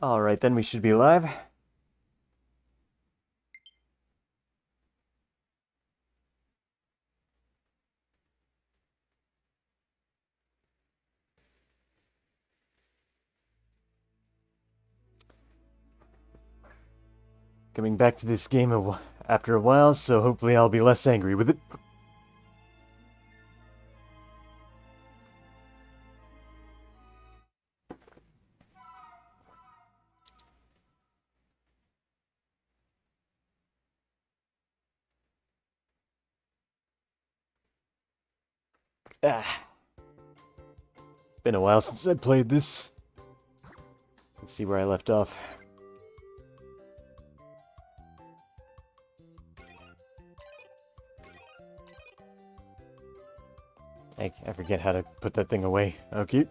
Alright, then we should be live. Coming back to this game after a while, so hopefully I'll be less angry with it. Ah. Been a while since I played this. Let's see where I left off. I forget how to put that thing away. Okay.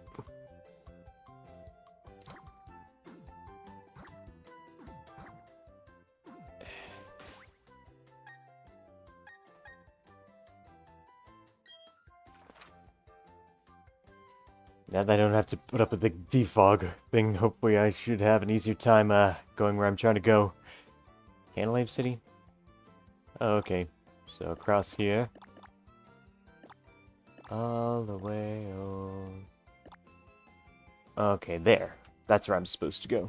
Now that I don't have to put up with the defog thing, hopefully I should have an easier time going where I'm trying to go. Canalave City? Oh, okay. So across here. All the way on. Okay, there. That's where I'm supposed to go.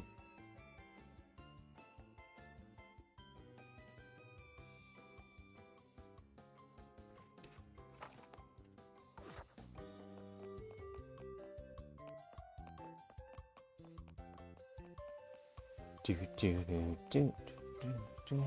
Do do do do do do.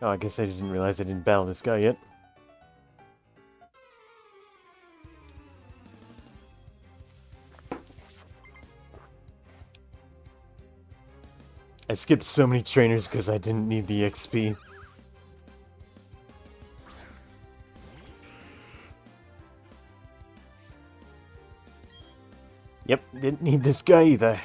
Oh, I guess I didn't realize I didn't battle this guy yet. I skipped so many trainers because I didn't need the XP. Yep, didn't need this guy either.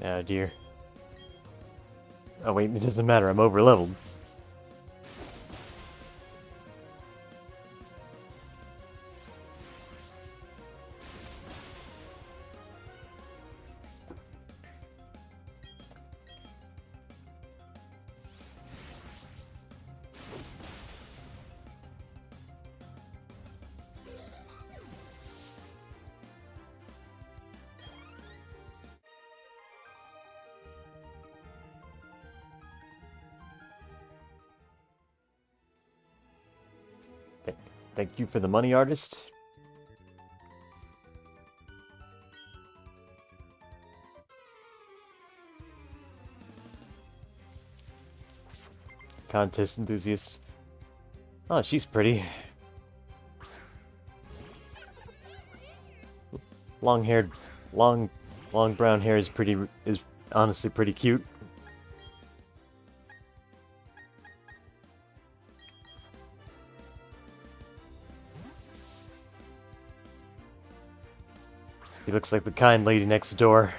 Oh dear. Oh wait, it doesn't matter, I'm over leveled. Thank you for the money, artist. Contest enthusiast. Oh, she's pretty. Long-haired, long brown hair is honestly pretty cute. She looks like the kind lady next door.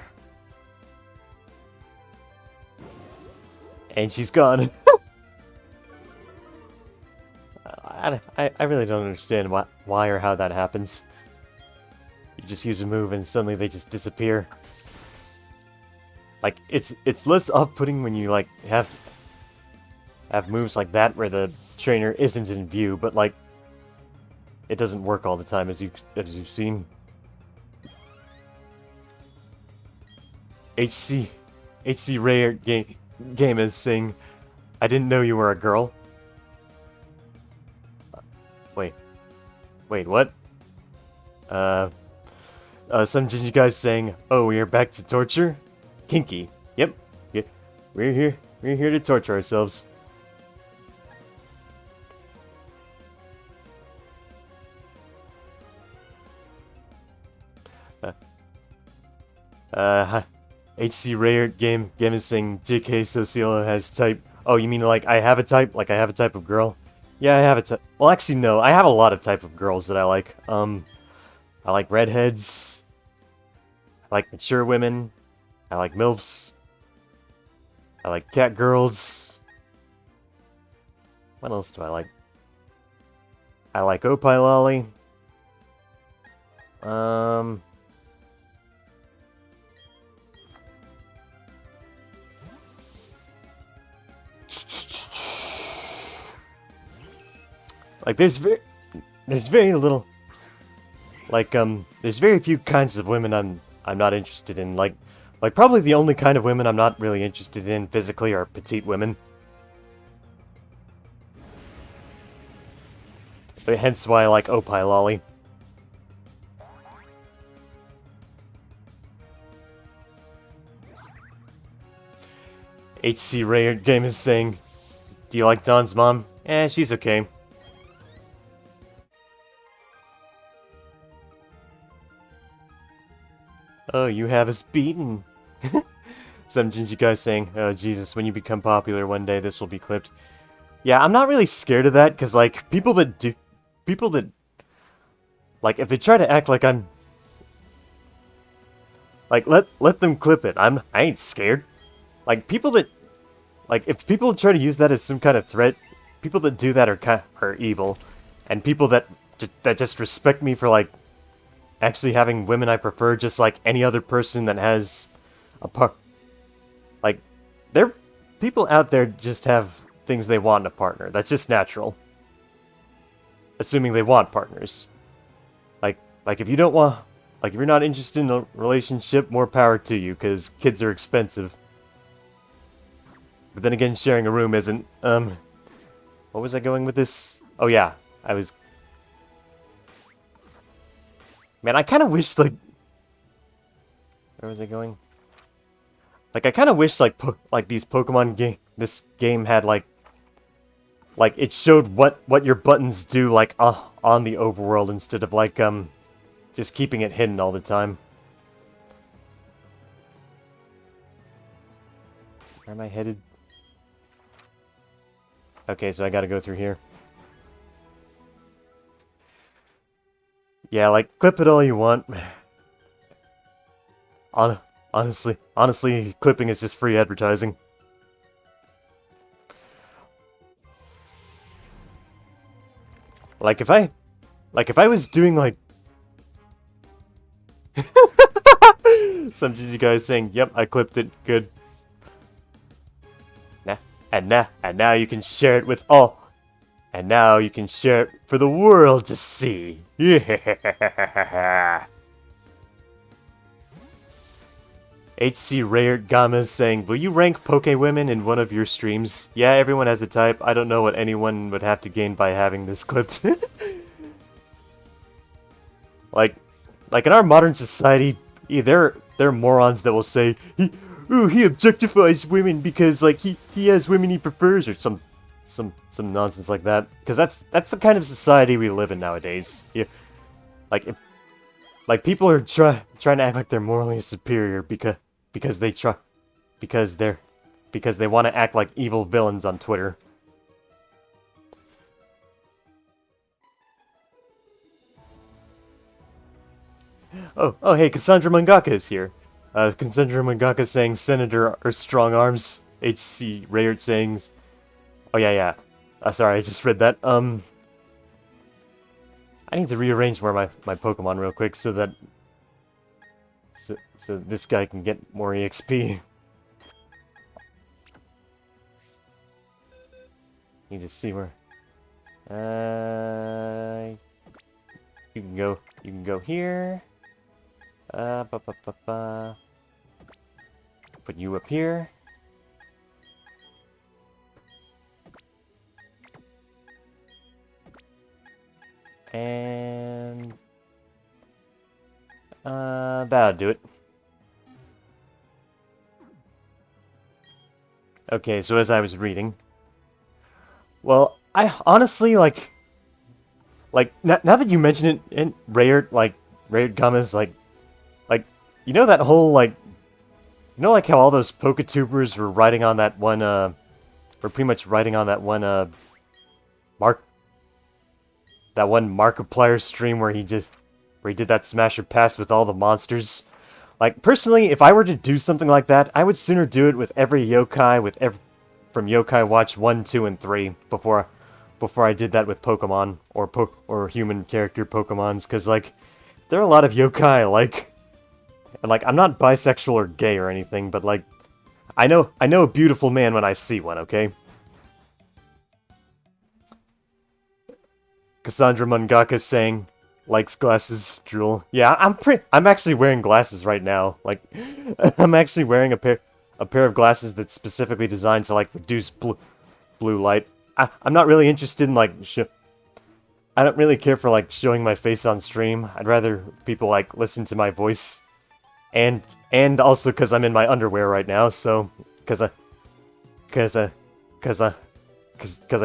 And she's gone. I really don't understand why or how that happens. You just use a move and suddenly they just disappear. Like, it's less off-putting when you, like, have moves like that where the trainer isn't in view, but, like, it doesn't work all the time, as you've seen. HC Rare Game is saying, I didn't know you were a girl. Wait, what? Some Jinji guys saying, oh, we are back to torture? Kinky. Yep. Yeah. We're here to torture ourselves. HC Rare Game is saying JK Sociolo has type. Oh, you mean like I have a type? Like I have a type of girl? Yeah, I have a type. Well, actually, no. I have a lot of type of girls that I like. I like redheads. I like mature women. I like MILFs. I like cat girls. What else do I like? I like Opie Lolly. Like there's very little. Like there's very few kinds of women I'm not interested in. Like probably the only kind of women I'm not really interested in physically are petite women. But hence why I like Opie Lolly. HC Rare Game is saying, do you like Dawn's mom? She's okay. Oh, you have us beaten. Some Jinji guys saying, oh Jesus, when you become popular one day, this will be clipped. Yeah, I'm not really scared of that, because, like, people that, like, if they try to act like I'm, like, let them clip it. I ain't scared. Like, people that, like, if people try to use that as some kind of threat, people that do that are evil. And people that just respect me for, like, actually having women I prefer, just like any other person that has a like, people out there just have things they want in a partner. That's just natural. Assuming they want partners. Like if you don't want, like if you're not interested in a relationship, more power to you, because kids are expensive. But then again, sharing a room isn't. What was I going with this? Oh yeah, I was. Man, I kind of wish, like... Where was I going? Like, I kind of wish, like, these Pokemon this game had, like, it showed what your buttons do, like, on the overworld instead of, like, just keeping it hidden all the time. Where am I headed? Okay, so I gotta go through here. Yeah, like, clip it all you want. Honestly, clipping is just free advertising. Like, if I was doing, like... Some of you guys saying, yep, I clipped it, good. And now you can share it with all... And now you can share it for the world to see. Yeah. HC Rare Gama saying, will you rank Pokewomen in one of your streams? Yeah, everyone has a type. I don't know what anyone would have to gain by having this clipped. like in our modern society, yeah, there are morons that will say, he objectifies women because like he has women he prefers, or some nonsense like that. Because that's the kind of society we live in nowadays. Yeah, like people are trying to act like they're morally superior because they want to act like evil villains on Twitter. Oh, hey, Cassandra Mangaka is here. Cassandra Mangaka saying Senator or strong arms. HC Rayard saying, oh yeah. Sorry, I just read that. I need to rearrange more my Pokemon real quick so that So this guy can get more EXP. Need to see where. You can go. You can go here. Put you up here. And that'll do it. Okay, so as I was reading, well, I honestly like now that you mention it, and Rayard Gama's like, you know that whole like how all those Poketubers were writing on that one were pretty much writing on that one Markiplier stream where he did that Smasher Pass with all the monsters. Like, personally, if I were to do something like that, I would sooner do it with every yokai from Yokai Watch 1, 2, and 3 before I did that with Pokemon or human character Pokemons, because like there are a lot of yokai I like, and like I'm not bisexual or gay or anything, but like I know a beautiful man when I see one. Okay. Cassandra Mangaka saying likes glasses, drool. Yeah, I'm actually wearing glasses right now. Like I'm actually wearing a pair of glasses that's specifically designed to like reduce blue light. I'm not really interested in like I don't really care for like showing my face on stream. I'd rather people like listen to my voice, and also because I'm in my underwear right now. So because I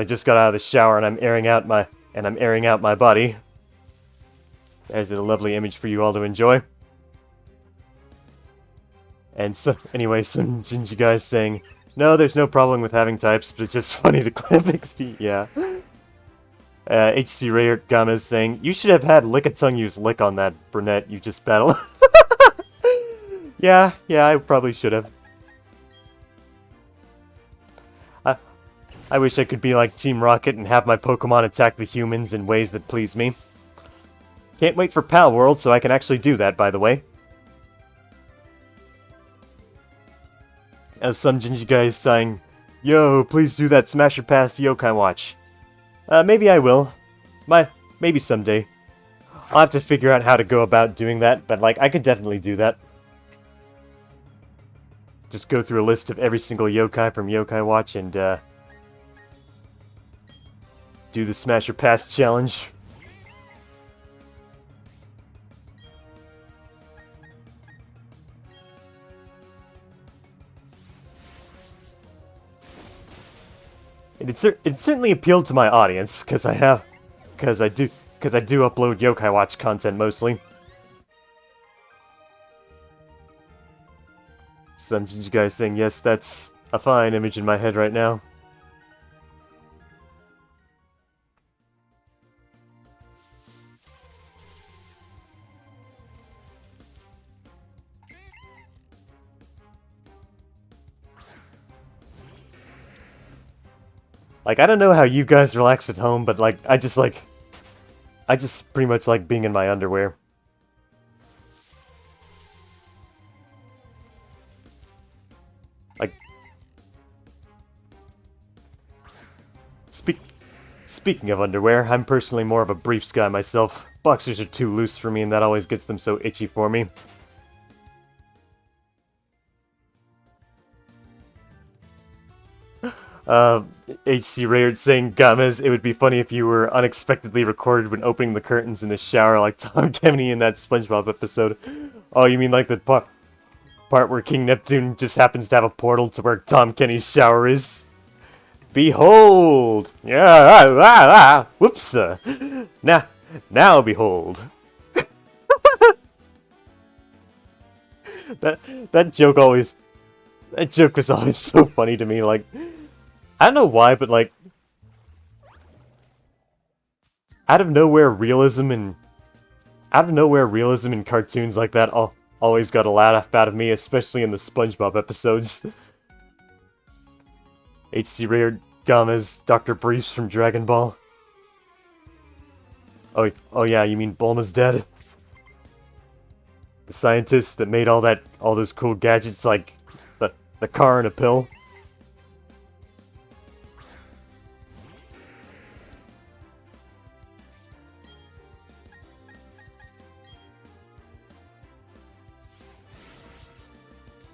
just got out of the shower and I'm airing out my body. There's a lovely image for you all to enjoy. And so anyway, some Gingy guys saying, no, there's no problem with having types, but it's just funny to clip XD. Yeah. HC Ray Gama is saying, you should have had Lickitung use lick on that brunette you just battled. Yeah, I probably should have. I wish I could be like Team Rocket and have my Pokemon attack the humans in ways that please me. Can't wait for Pal World so I can actually do that, by the way. As some Gingy guy is saying, yo, please do that Smasher Pass Yokai Watch. Maybe I will. Maybe someday. I'll have to figure out how to go about doing that, but like, I could definitely do that. Just go through a list of every single yokai from Yokai Watch and, do the Smasher Pass challenge. It certainly appealed to my audience, because I do upload Yokai Watch content mostly. Some of you guys saying, yes, that's a fine image in my head right now. Like, I don't know how you guys relax at home, but like, I just pretty much like being in my underwear. Like, speaking of underwear, I'm personally more of a briefs guy myself. Boxers are too loose for me, and that always gets them so itchy for me. HC Rayard saying, Gamez, it would be funny if you were unexpectedly recorded when opening the curtains in the shower like Tom Kenny in that SpongeBob episode. Oh, you mean like the part where King Neptune just happens to have a portal to where Tom Kenny's shower is? Behold! Yeah, whoops! Now behold. That joke was always so funny to me, like, I don't know why, but like, out of nowhere realism in cartoons like that always got a laugh out of me, especially in the SpongeBob episodes. HC Rayard Gama's Dr. Briefs from Dragon Ball. Oh yeah, you mean Bulma's dead? the scientists that made all those cool gadgets like the car and a pill.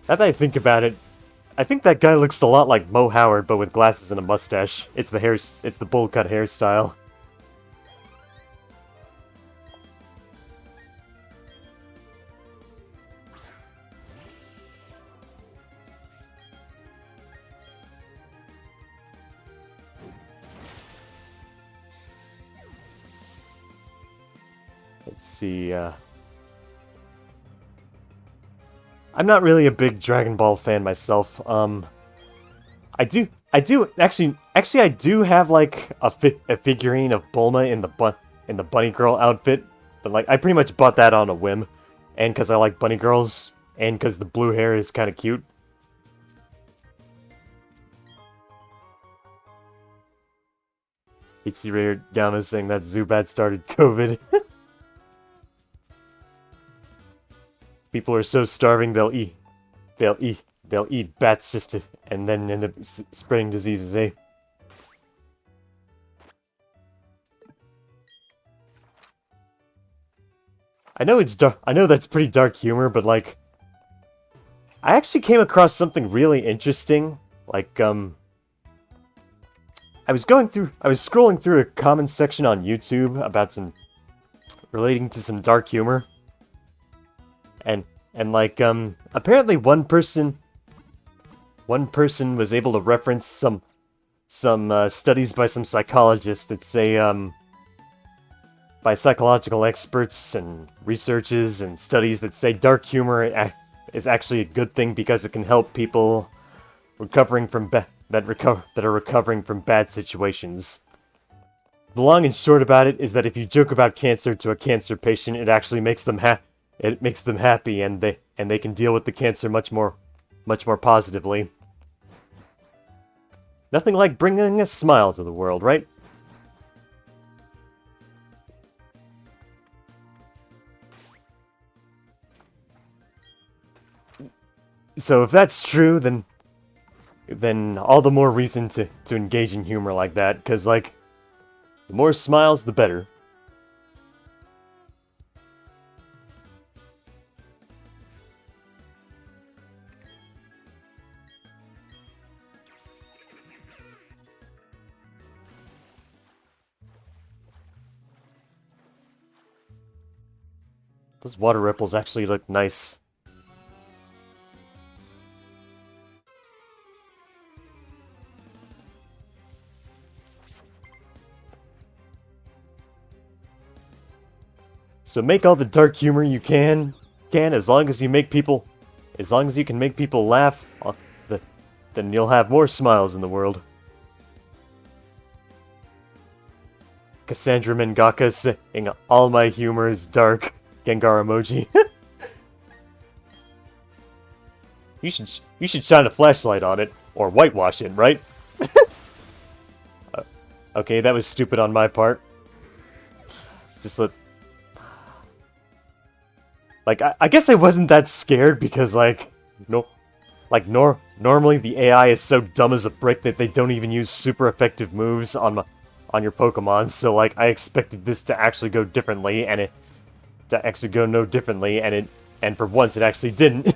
Now that I think about it, I think that guy looks a lot like Mo Howard, but with glasses and a mustache. It's the bowl cut hairstyle. Let's see, I'm not really a big Dragon Ball fan myself. I do actually I do have like a figurine of Bulma in the bunny girl outfit, but like I pretty much bought that on a whim, and because I like bunny girls, and because the blue hair is kind of cute. Ichiro Yama saying that Zubat started COVID. People are so starving they'll eat bats just to, and then end up spreading diseases, eh? I know it's dark. I know that's pretty dark humor, but like, I actually came across something really interesting. Like, I was scrolling through a comment section on YouTube about relating to some dark humor. And like, apparently one person was able to reference some studies by some psychologists that say, by psychological experts and researches and studies that say dark humor is actually a good thing because it can help people recovering from that are recovering from bad situations. The long and short about it is that if you joke about cancer to a cancer patient, it actually makes them happy, and they can deal with the cancer much more positively. Nothing like bringing a smile to the world, right? So if that's true, then all the more reason to engage in humor like that, because like, the more smiles, the better. Those water ripples actually look nice. So make all the dark humor you can as long as you can make people laugh, then you'll have more smiles in the world. Cassandra Mangaka saying all my humor is dark. Gengar emoji. You should shine a flashlight on it or whitewash it, right? Okay, that was stupid on my part. I guess I wasn't that scared because normally the AI is so dumb as a brick that they don't even use super effective moves on your Pokemon. So like I expected this to actually go differently, and and for once it actually didn't.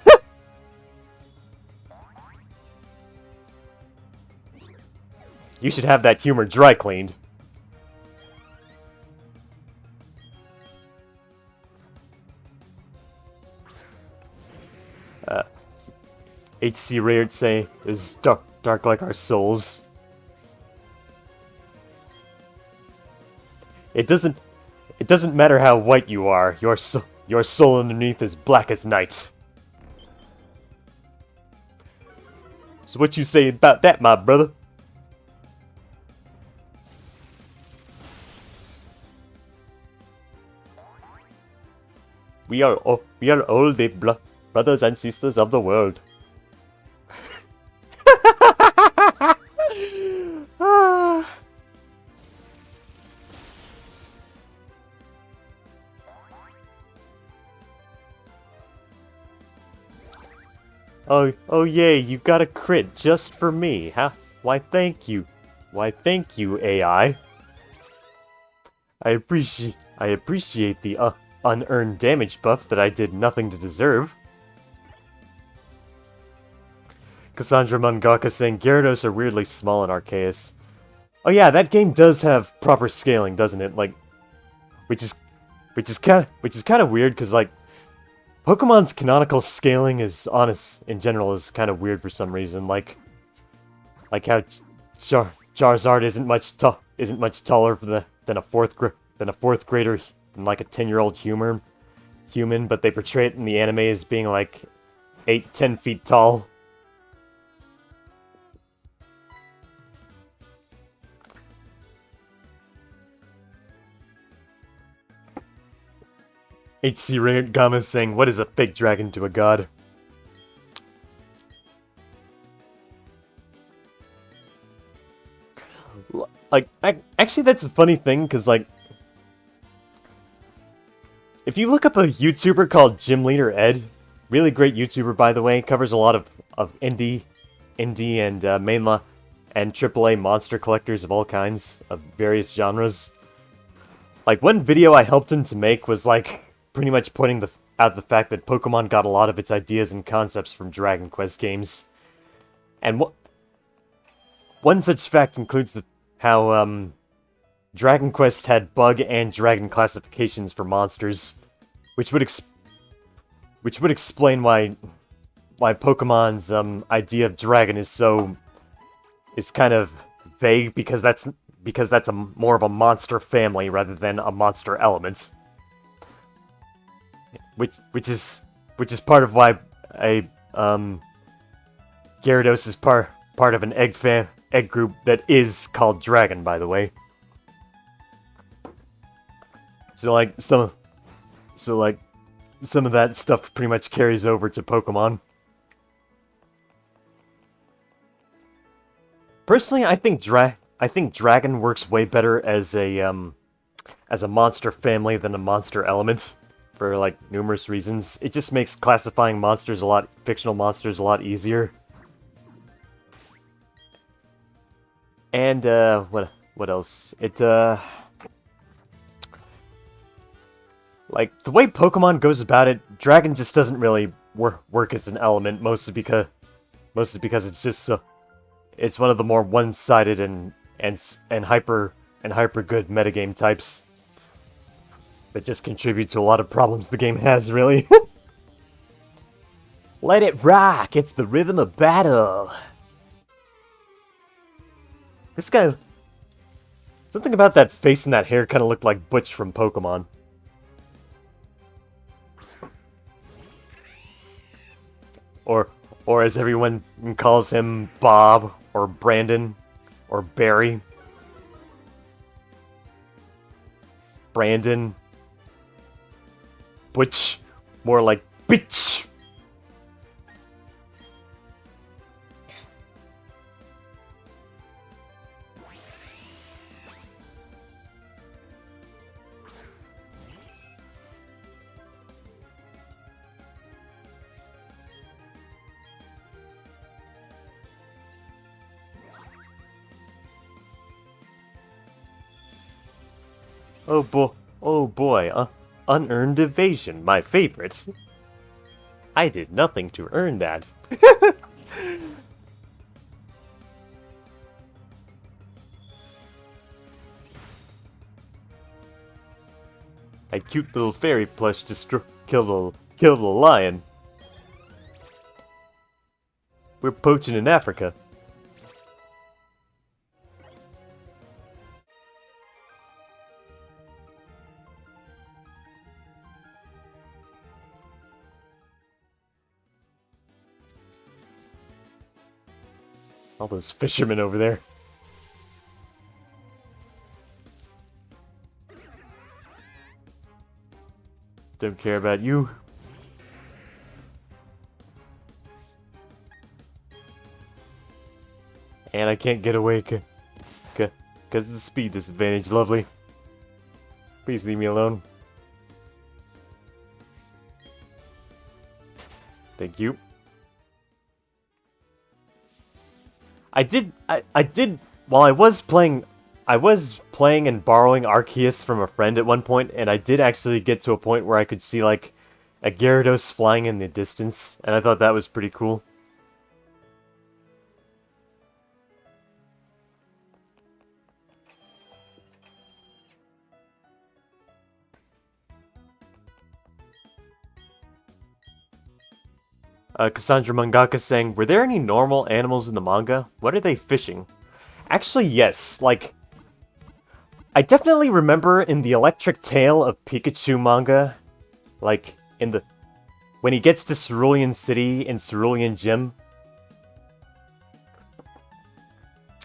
You should have that humor dry cleaned. HC Rayard say is dark like our souls. It doesn't matter how white you are. Your soul underneath is black as night. So what you say about that, my brother? We are all the brothers and sisters of the world. Oh yay, you got a crit just for me. Why thank you. Why thank you, AI. I appreciate the unearned damage buff that I did nothing to deserve. Cassandra Mangaka saying Gyarados are weirdly small in Arceus. Oh yeah, that game does have proper scaling, doesn't it? Like, which is kind of weird because like Pokemon's canonical scaling is honest in general is kind of weird for some reason. Like how Charizard isn't much taller than a fourth grader than like a 10-year-old human, but they portray it in the anime as being like 10 feet tall. HC Ringama saying, "What is a fake dragon to a god?" Like, actually, that's a funny thing, because, like, if you look up a YouTuber called Gym Leader Ed, really great YouTuber, by the way, covers a lot of indie and mainline and AAA monster collectors of all kinds, of various genres. Like, one video I helped him to make was, like, pretty much pointing out the fact that Pokemon got a lot of its ideas and concepts from Dragon Quest games. And one such fact includes how Dragon Quest had bug and dragon classifications for monsters, which would explain why Pokemon's idea of dragon is kind of vague, because that's more of a monster family rather than a monster element. Which is part of why Gyarados is part of an egg group that is called Dragon, by the way. So like some of that stuff pretty much carries over to Pokemon. Personally, I think Dragon works way better as a monster family than a monster element, for like numerous reasons. It just makes classifying fictional monsters a lot easier. And what else? Like the way Pokemon goes about it, Dragon just doesn't really work as an element, mostly because it's just it's one of the more one-sided and hyper good metagame types that just contribute to a lot of problems the game has, really. Let it rock! It's the rhythm of battle! This guy... Something about that face and that hair kind of looked like Butch from Pokemon. Or as everyone calls him, Bob, or Brandon, or Barry. Brandon. Butch. More like bitch. Oh boy, unearned evasion, my favorite. I did nothing to earn that. A cute little fairy plush to kill the lion. We're poaching in Africa. All those fishermen over there. Don't care about you. And I can't get away because of the speed disadvantage, lovely. Please leave me alone. Thank you. I did, while I was playing and borrowing Arceus from a friend at one point, and I did actually get to a point where I could see, like, a Gyarados flying in the distance, and I thought that was pretty cool. Cassandra Mangaka saying, were there any normal animals in the manga? What are they fishing? Actually, yes. Like, I definitely remember in the Electric Tale of Pikachu manga, like, when he gets to Cerulean City in Cerulean Gym,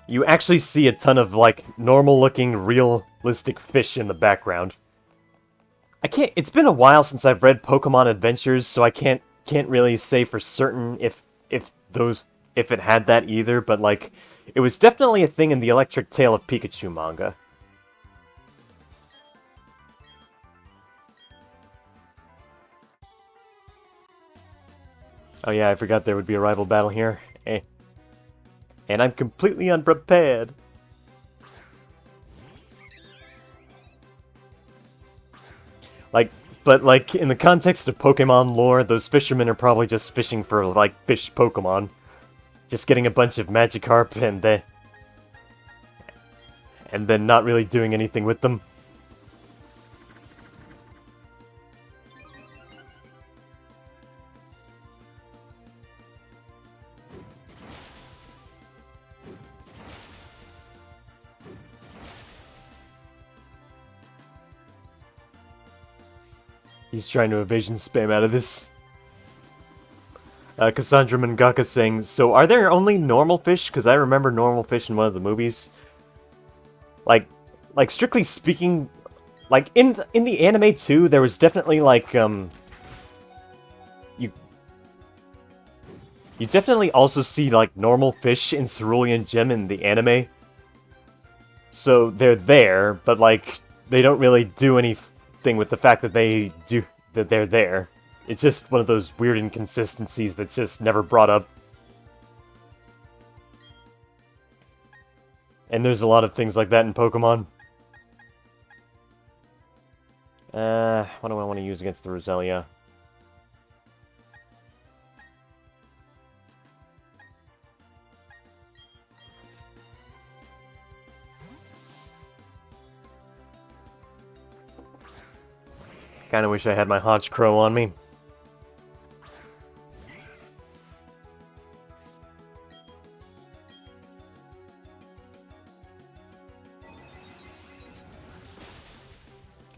you actually see a ton of, like, normal-looking, realistic fish in the background. It's been a while since I've read Pokemon Adventures, so I can't really say for certain if it had that either, but like it was definitely a thing in the Electric Tale of Pikachu manga. Oh yeah, I forgot there would be a rival battle here. And I'm completely unprepared. But like in the context of Pokemon lore, those fishermen are probably just fishing for like fish Pokemon. Just getting a bunch of Magikarp and then not really doing anything with them. He's trying to evasion spam out of this. Cassandra Mangaka saying, so are there only normal fish? Because I remember normal fish in one of the movies. Like strictly speaking, like in the anime too, there was definitely like you definitely also see like normal fish in Cerulean Gym in the anime. So they're there, but like they don't really do anything with the fact that they're there. It's just one of those weird inconsistencies that's just never brought up. And there's a lot of things like that in Pokemon. What do I want to use against the Roselia? Kinda wish I had my Honchkrow on me.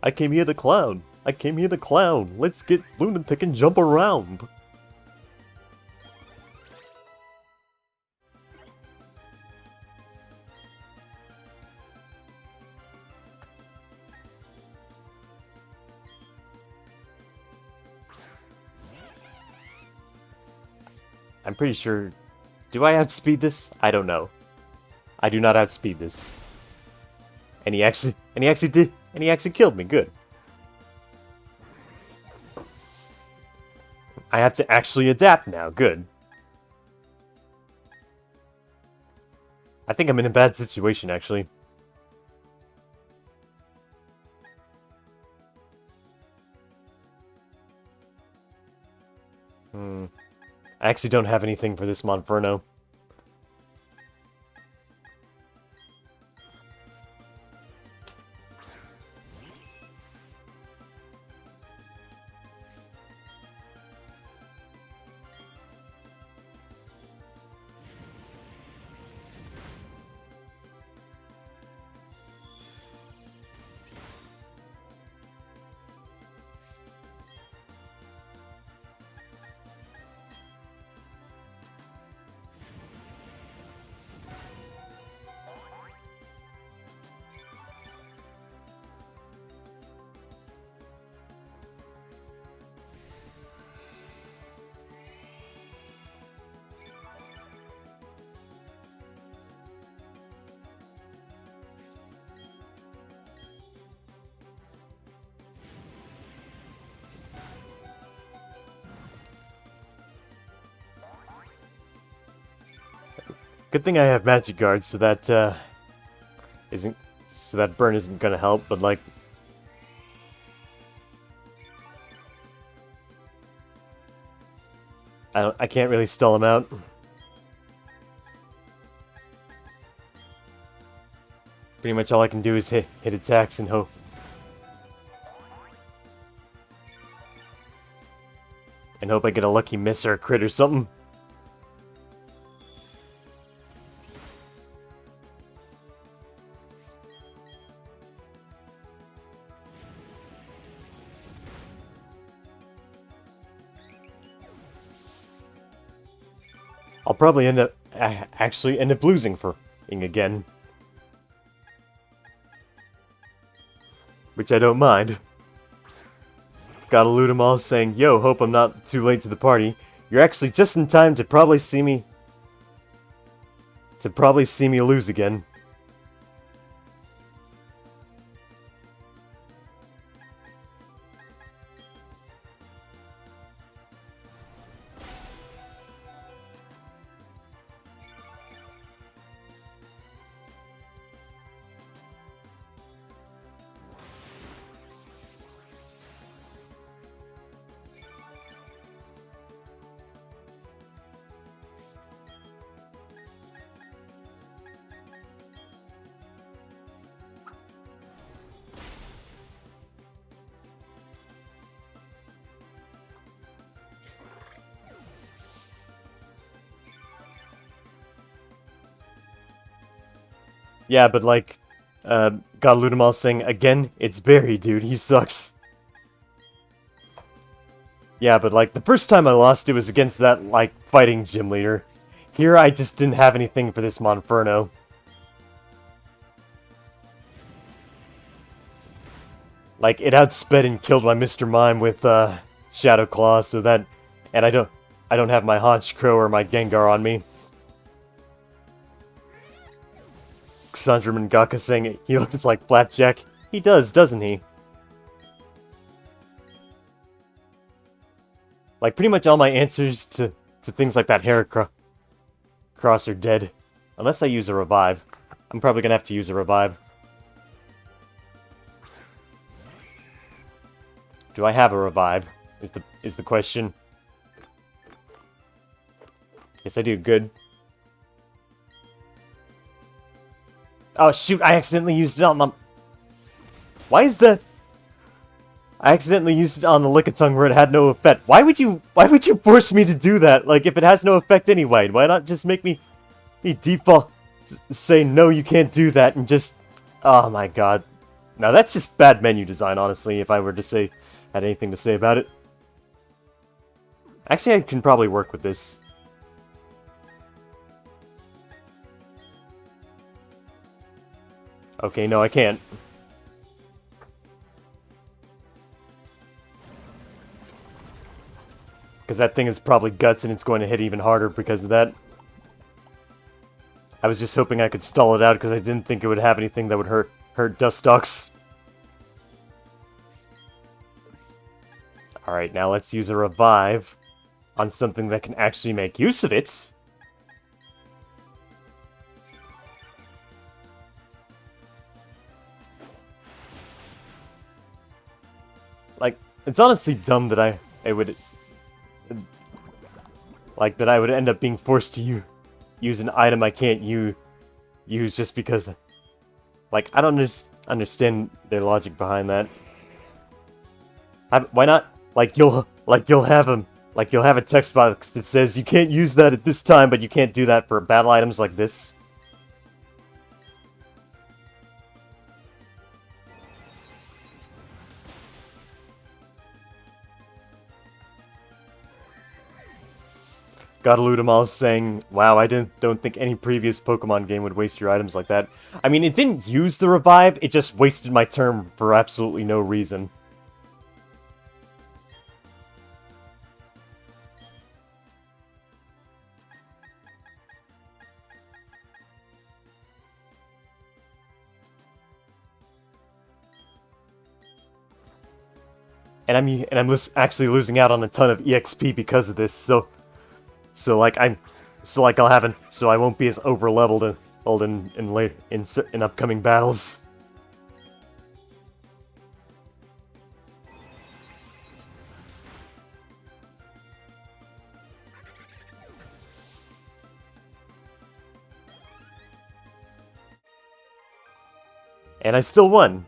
I came here to clown. I came here to clown. Let's get lunatic and jump around. I'm pretty sure... Do I outspeed this? I don't know. I do not outspeed this. And he actually killed me. Good. I have to actually adapt now. Good. I think I'm in a bad situation, actually. I actually don't have anything for this Monferno. Good thing I have magic guards, so that burn isn't gonna help. But like, I can't really stall him out. Pretty much all I can do is hit attacks and hope. And hope I get a lucky miss or a crit or something. I'll probably actually end up losing for Ing again. Which I don't mind. Gotta loot them all saying, yo, hope I'm not too late to the party. You're actually just in time to probably see me lose again. Yeah, but like, gotta loot them all saying, again, it's Barry, dude, he sucks. Yeah, but like, the first time I lost, it was against that, like, fighting gym leader. Here, I just didn't have anything for this Monferno. Like, it outsped and killed my Mr. Mime with, Shadow Claw, so that... And I don't have my Honchkrow or my Gengar on me. Cassandra Mangaka saying he looks like Flapjack. He does, doesn't he? Like, pretty much all my answers to things like that Heracross are dead. Unless I use a revive. I'm probably gonna have to use a revive. Do I have a revive? Is the question. Yes, I do. Good. Oh, shoot, I accidentally used it on the... Why is the... I accidentally used it on the Lickitung where it had no effect. Why would you force me to do that? Like, if it has no effect anyway, why not just make me default say, no, you can't do that, and just... Oh my god. Now, that's just bad menu design, honestly, if I were to say... had anything to say about it. Actually, I can probably work with this. Okay, no, I can't. Because that thing is probably guts and it's going to hit even harder because of that. I was just hoping I could stall it out because I didn't think it would have anything that would hurt Dustox. Alright, now let's use a revive on something that can actually make use of it. Like, it's honestly dumb that I would end up being forced to use an item I can't use just because, like, I don't understand their logic behind that. Why not? You'll have a text box that says you can't use that at this time, but you can't do that for battle items like this. Gotta loot them all saying, wow, I don't think any previous Pokemon game would waste your items like that. I mean, it didn't use the revive, it just wasted my turn for absolutely no reason. And I'm actually losing out on a ton of EXP because of this, so like, I'm so like so I won't be as over leveled in upcoming battles. And I still won.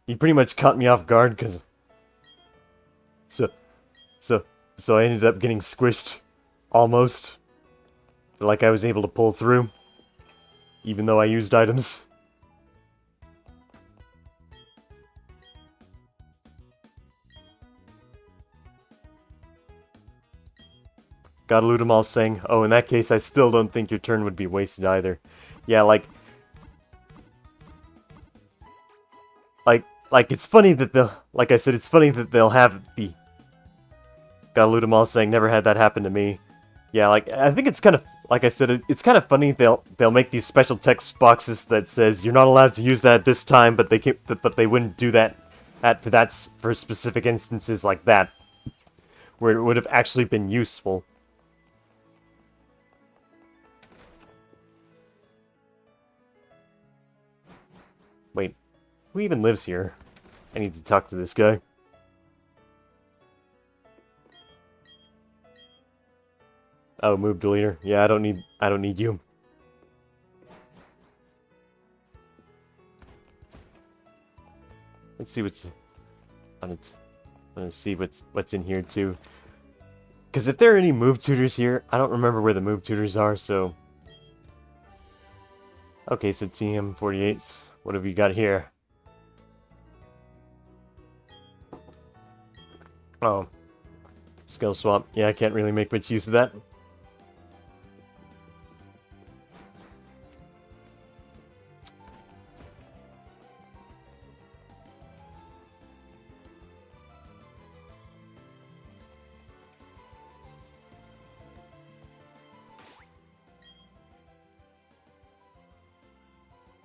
He pretty much caught me off guard because so so so I ended up getting squished almost. Like I was able to pull through even though I used items. Gotta loot them all, saying, oh, in that case, I still don't think your turn would be wasted either. Yeah, like, it's funny that like I said, it's funny that they'll have the gotta loot them all, saying, never had that happen to me. Yeah, like, I think it's kind of, like I said, it's kind of funny they'll make these special text boxes that says, you're not allowed to use that this time, but they wouldn't do that for specific instances like that, where it would have actually been useful. Wait, who even lives here? I need to talk to this guy. Oh, move deleter. Yeah, I don't need you. Let's see what's on it. Let's see what's in here too. Because if there are any move tutors here, I don't remember where the move tutors are, so... Okay, so TM48. What have you got here? Oh. Skill swap. Yeah, I can't really make much use of that.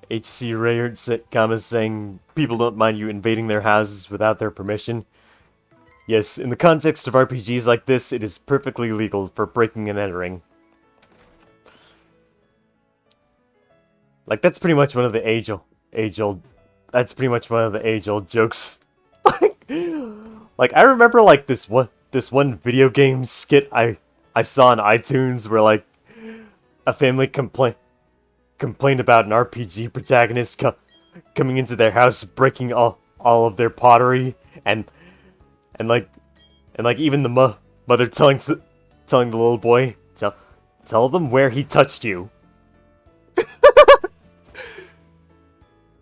HC Rayard sitcom is saying people don't mind you invading their houses without their permission. Yes, in the context of RPGs like this, it is perfectly legal for breaking and entering. Like, that's pretty much one of the age-old that's pretty much one of the age-old jokes. Like, I remember, like, this one video game skit I saw on iTunes where, like, a family complained about an RPG protagonist coming into their house, breaking all of their pottery, and even the mother telling the little boy, tell them where he touched you.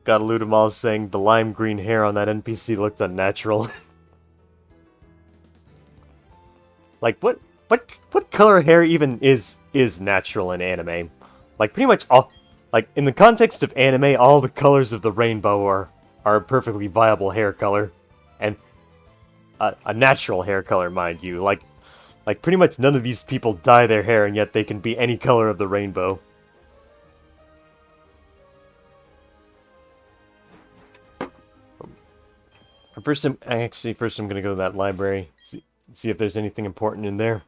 Gotta loot them all, saying the lime green hair on that NPC looked unnatural. Like, what color hair even is natural in anime? Like, pretty much all, like, in the context of anime, all the colors of the rainbow are a perfectly viable hair color. And a natural hair color, mind you. Like, pretty much none of these people dye their hair, and yet they can be any color of the rainbow. First, I'm gonna go to that library, see if there's anything important in there.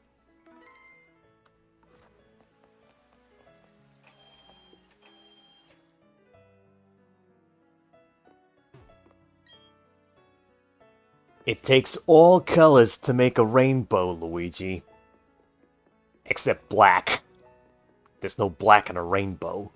It takes all colors to make a rainbow, Luigi. Except black. There's no black in a rainbow.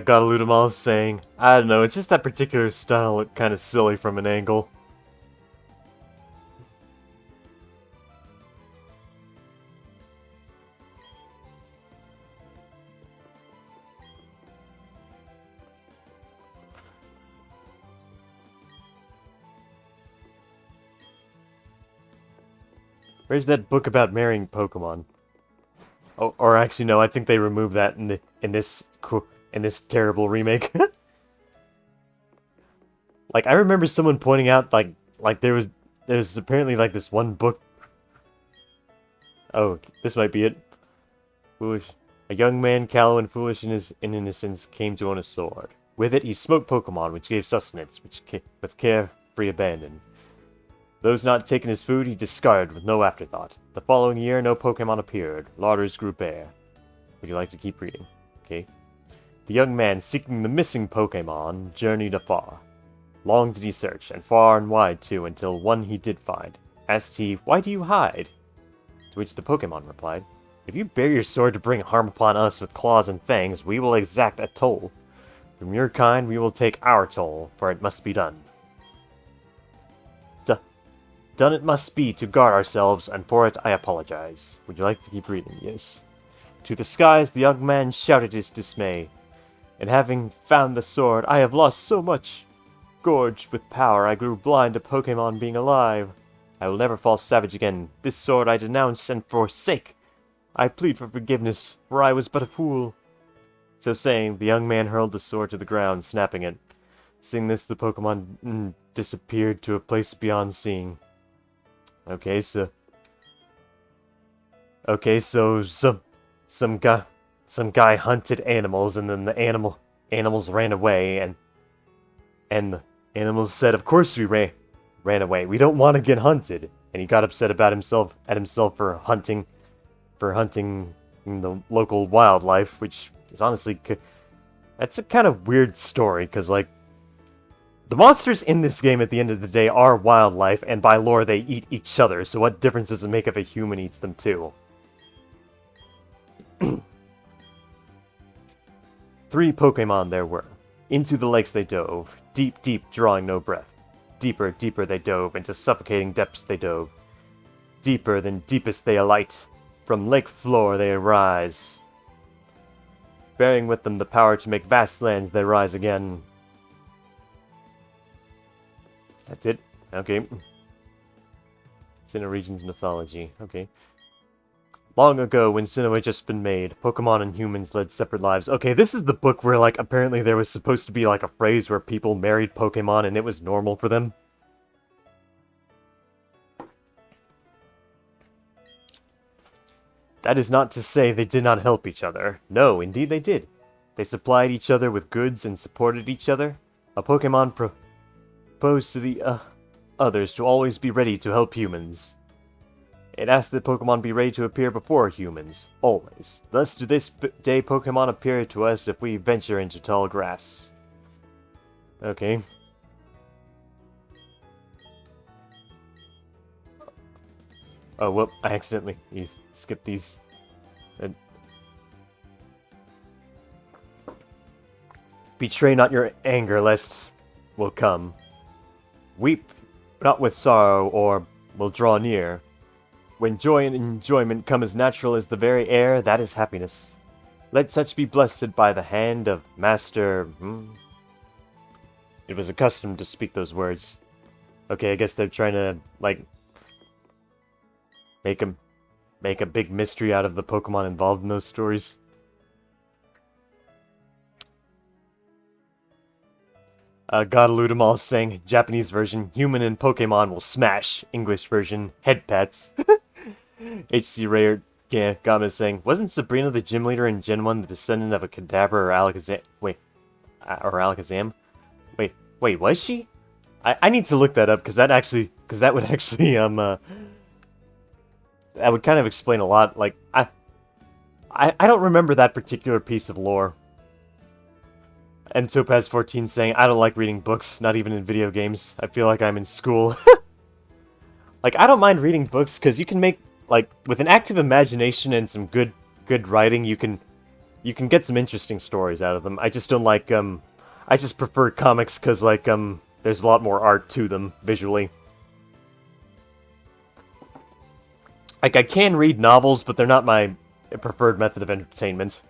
Gotta loot 'em all, saying, I don't know, it's just that particular style looked kinda silly from an angle. Where's that book about marrying Pokemon? or actually no, I think they removed that in this terrible remake. Like I remember someone pointing out like there's apparently like this one book. Oh, this might be it. Foolish. A young man, callow and foolish in his innocence, came to own a sword. With it, he smote Pokemon, which gave sustenance, with carefree abandon. Those not taking his food, he discarded with no afterthought. The following year, no Pokemon appeared. Larders grew bare. Would you like to keep reading? Okay. The young man, seeking the missing Pokemon, journeyed afar. Long did he search, and far and wide too, until one he did find. Asked he, "Why do you hide?" To which the Pokemon replied, "If you bear your sword to bring harm upon us with claws and fangs, we will exact a toll. From your kind, we will take our toll, for it must be done. Done it must be to guard ourselves, and for it I apologize." Would you like to keep reading? Yes. To the skies the young man shouted his dismay. "And having found the sword, I have lost so much. Gorged with power, I grew blind to Pokemon being alive. I will never fall savage again. This sword I denounce and forsake. I plead for forgiveness, for I was but a fool." So saying, the young man hurled the sword to the ground, snapping it. Seeing this, the Pokemon disappeared to a place beyond seeing. Okay, so some guy hunted animals, and then the animals ran away, and the animals said, "Of course we ran away. We don't want to get hunted." And he got upset about himself for hunting the local wildlife, which is honestly that's a kind of weird story, because like the monsters in this game at the end of the day are wildlife, and by lore they eat each other, so what difference does it make if a human eats them too? 3 Pokemon there were. Into the lakes they dove, deep, deep, drawing no breath. Deeper, deeper they dove, into suffocating depths they dove. Deeper than deepest they alight. From lake floor they arise. Bearing with them the power to make vast lands they rise again. That's it? Okay. Sinnoh region's mythology. Okay. Long ago, when Sinnoh had just been made, Pokemon and humans led separate lives. Okay, this is the book where, like, apparently there was supposed to be, like, a phrase where people married Pokemon and it was normal for them. That is not to say they did not help each other. No, indeed they did. They supplied each other with goods and supported each other. A Pokemon proposed to the others to always be ready to help humans. It asked that Pokemon be ready to appear before humans, always. Thus to this day Pokemon appear to us if we venture into tall grass. Okay. Oh, whoop, I accidentally skipped these. Betray not your anger, lest will come. Weep not with sorrow, or will draw near. When joy and enjoyment come as natural as the very air, that is happiness. Let such be blessed by the hand of Master... It was accustomed to speak those words. Okay, I guess they're trying to, like... Make a big mystery out of the Pokemon involved in those stories. Godaludamall saying, Japanese version, human and Pokemon will smash. English version, head pets. HC Rare Gama saying, wasn't Sabrina the gym leader in Gen 1 the descendant of a Kadabra or Alakazam? Alakazam? Wait, was she? I need to look that up, because that would actually, that would kind of explain a lot. Like, I don't remember that particular piece of lore. And Topaz14 saying, I don't like reading books, not even in video games. I feel like I'm in school. Like, I don't mind reading books, because you can make, like, with an active imagination and some good writing, you can get some interesting stories out of them. I just don't like, I just prefer comics, because, like, there's a lot more art to them, visually. Like, I can read novels, but they're not my preferred method of entertainment.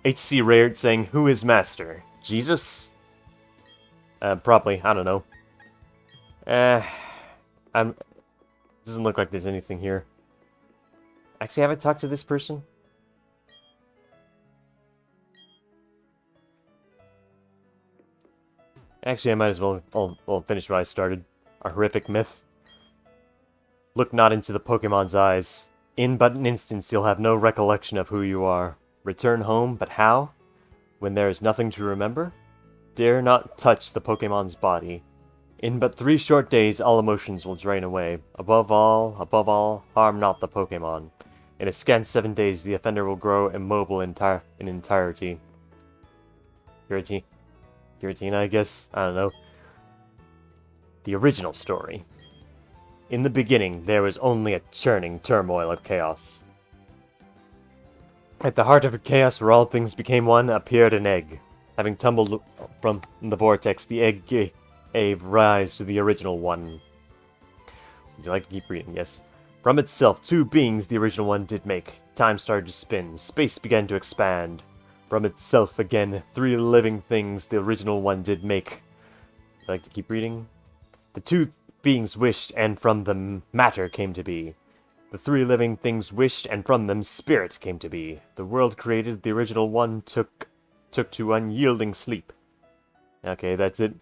HC Rared saying, who is Master? Jesus? Probably. I don't know. Doesn't look like there's anything here. Actually, I haven't talked to this person. Actually, I might as well finish what I started. A horrific myth. Look not into the Pokemon's eyes. In but an instant, you'll have no recollection of who you are. Return home, but how? When there is nothing to remember? Dare not touch the Pokemon's body. In but 3 short days, all emotions will drain away. Above all, harm not the Pokemon. In a scant 7 days, the offender will grow immobile in entirety. Giratina, I guess? I don't know. The original story. In the beginning, there was only a churning turmoil of chaos. At the heart of chaos, where all things became one, appeared an egg. Having tumbled from the vortex, the egg gave rise to the original one. Would you like to keep reading? Yes. From itself, 2 beings the original one did make. Time started to spin. Space began to expand. From itself again, 3 living things the original one did make. Would you like to keep reading? The 2 beings wished, and from them matter came to be. The 3 living things wished, and from them spirit came to be. The world created, the original one took to unyielding sleep. Okay, that's it.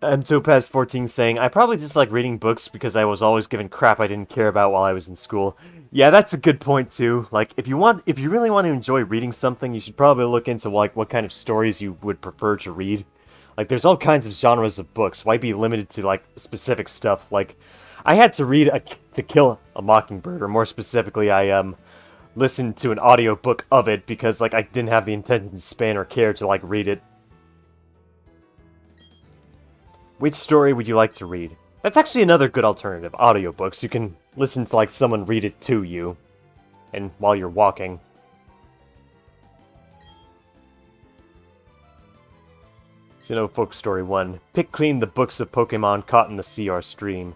And Topaz14 saying, I probably just like reading books because I was always given crap I didn't care about while I was in school. Yeah, that's a good point too. Like, if you really want to enjoy reading something, you should probably look into like what kind of stories you would prefer to read. Like, there's all kinds of genres of books. Why be limited to like specific stuff? Like, I had to read To Kill a Mockingbird, or more specifically, I listened to an audiobook of it because like I didn't have the attention span or care to like read it. Which story would you like to read? That's actually another good alternative, audiobooks. You can listen to like someone read it to you, and while you're walking. Folk Story 1. Pick clean the books of Pokemon caught in the sea or stream.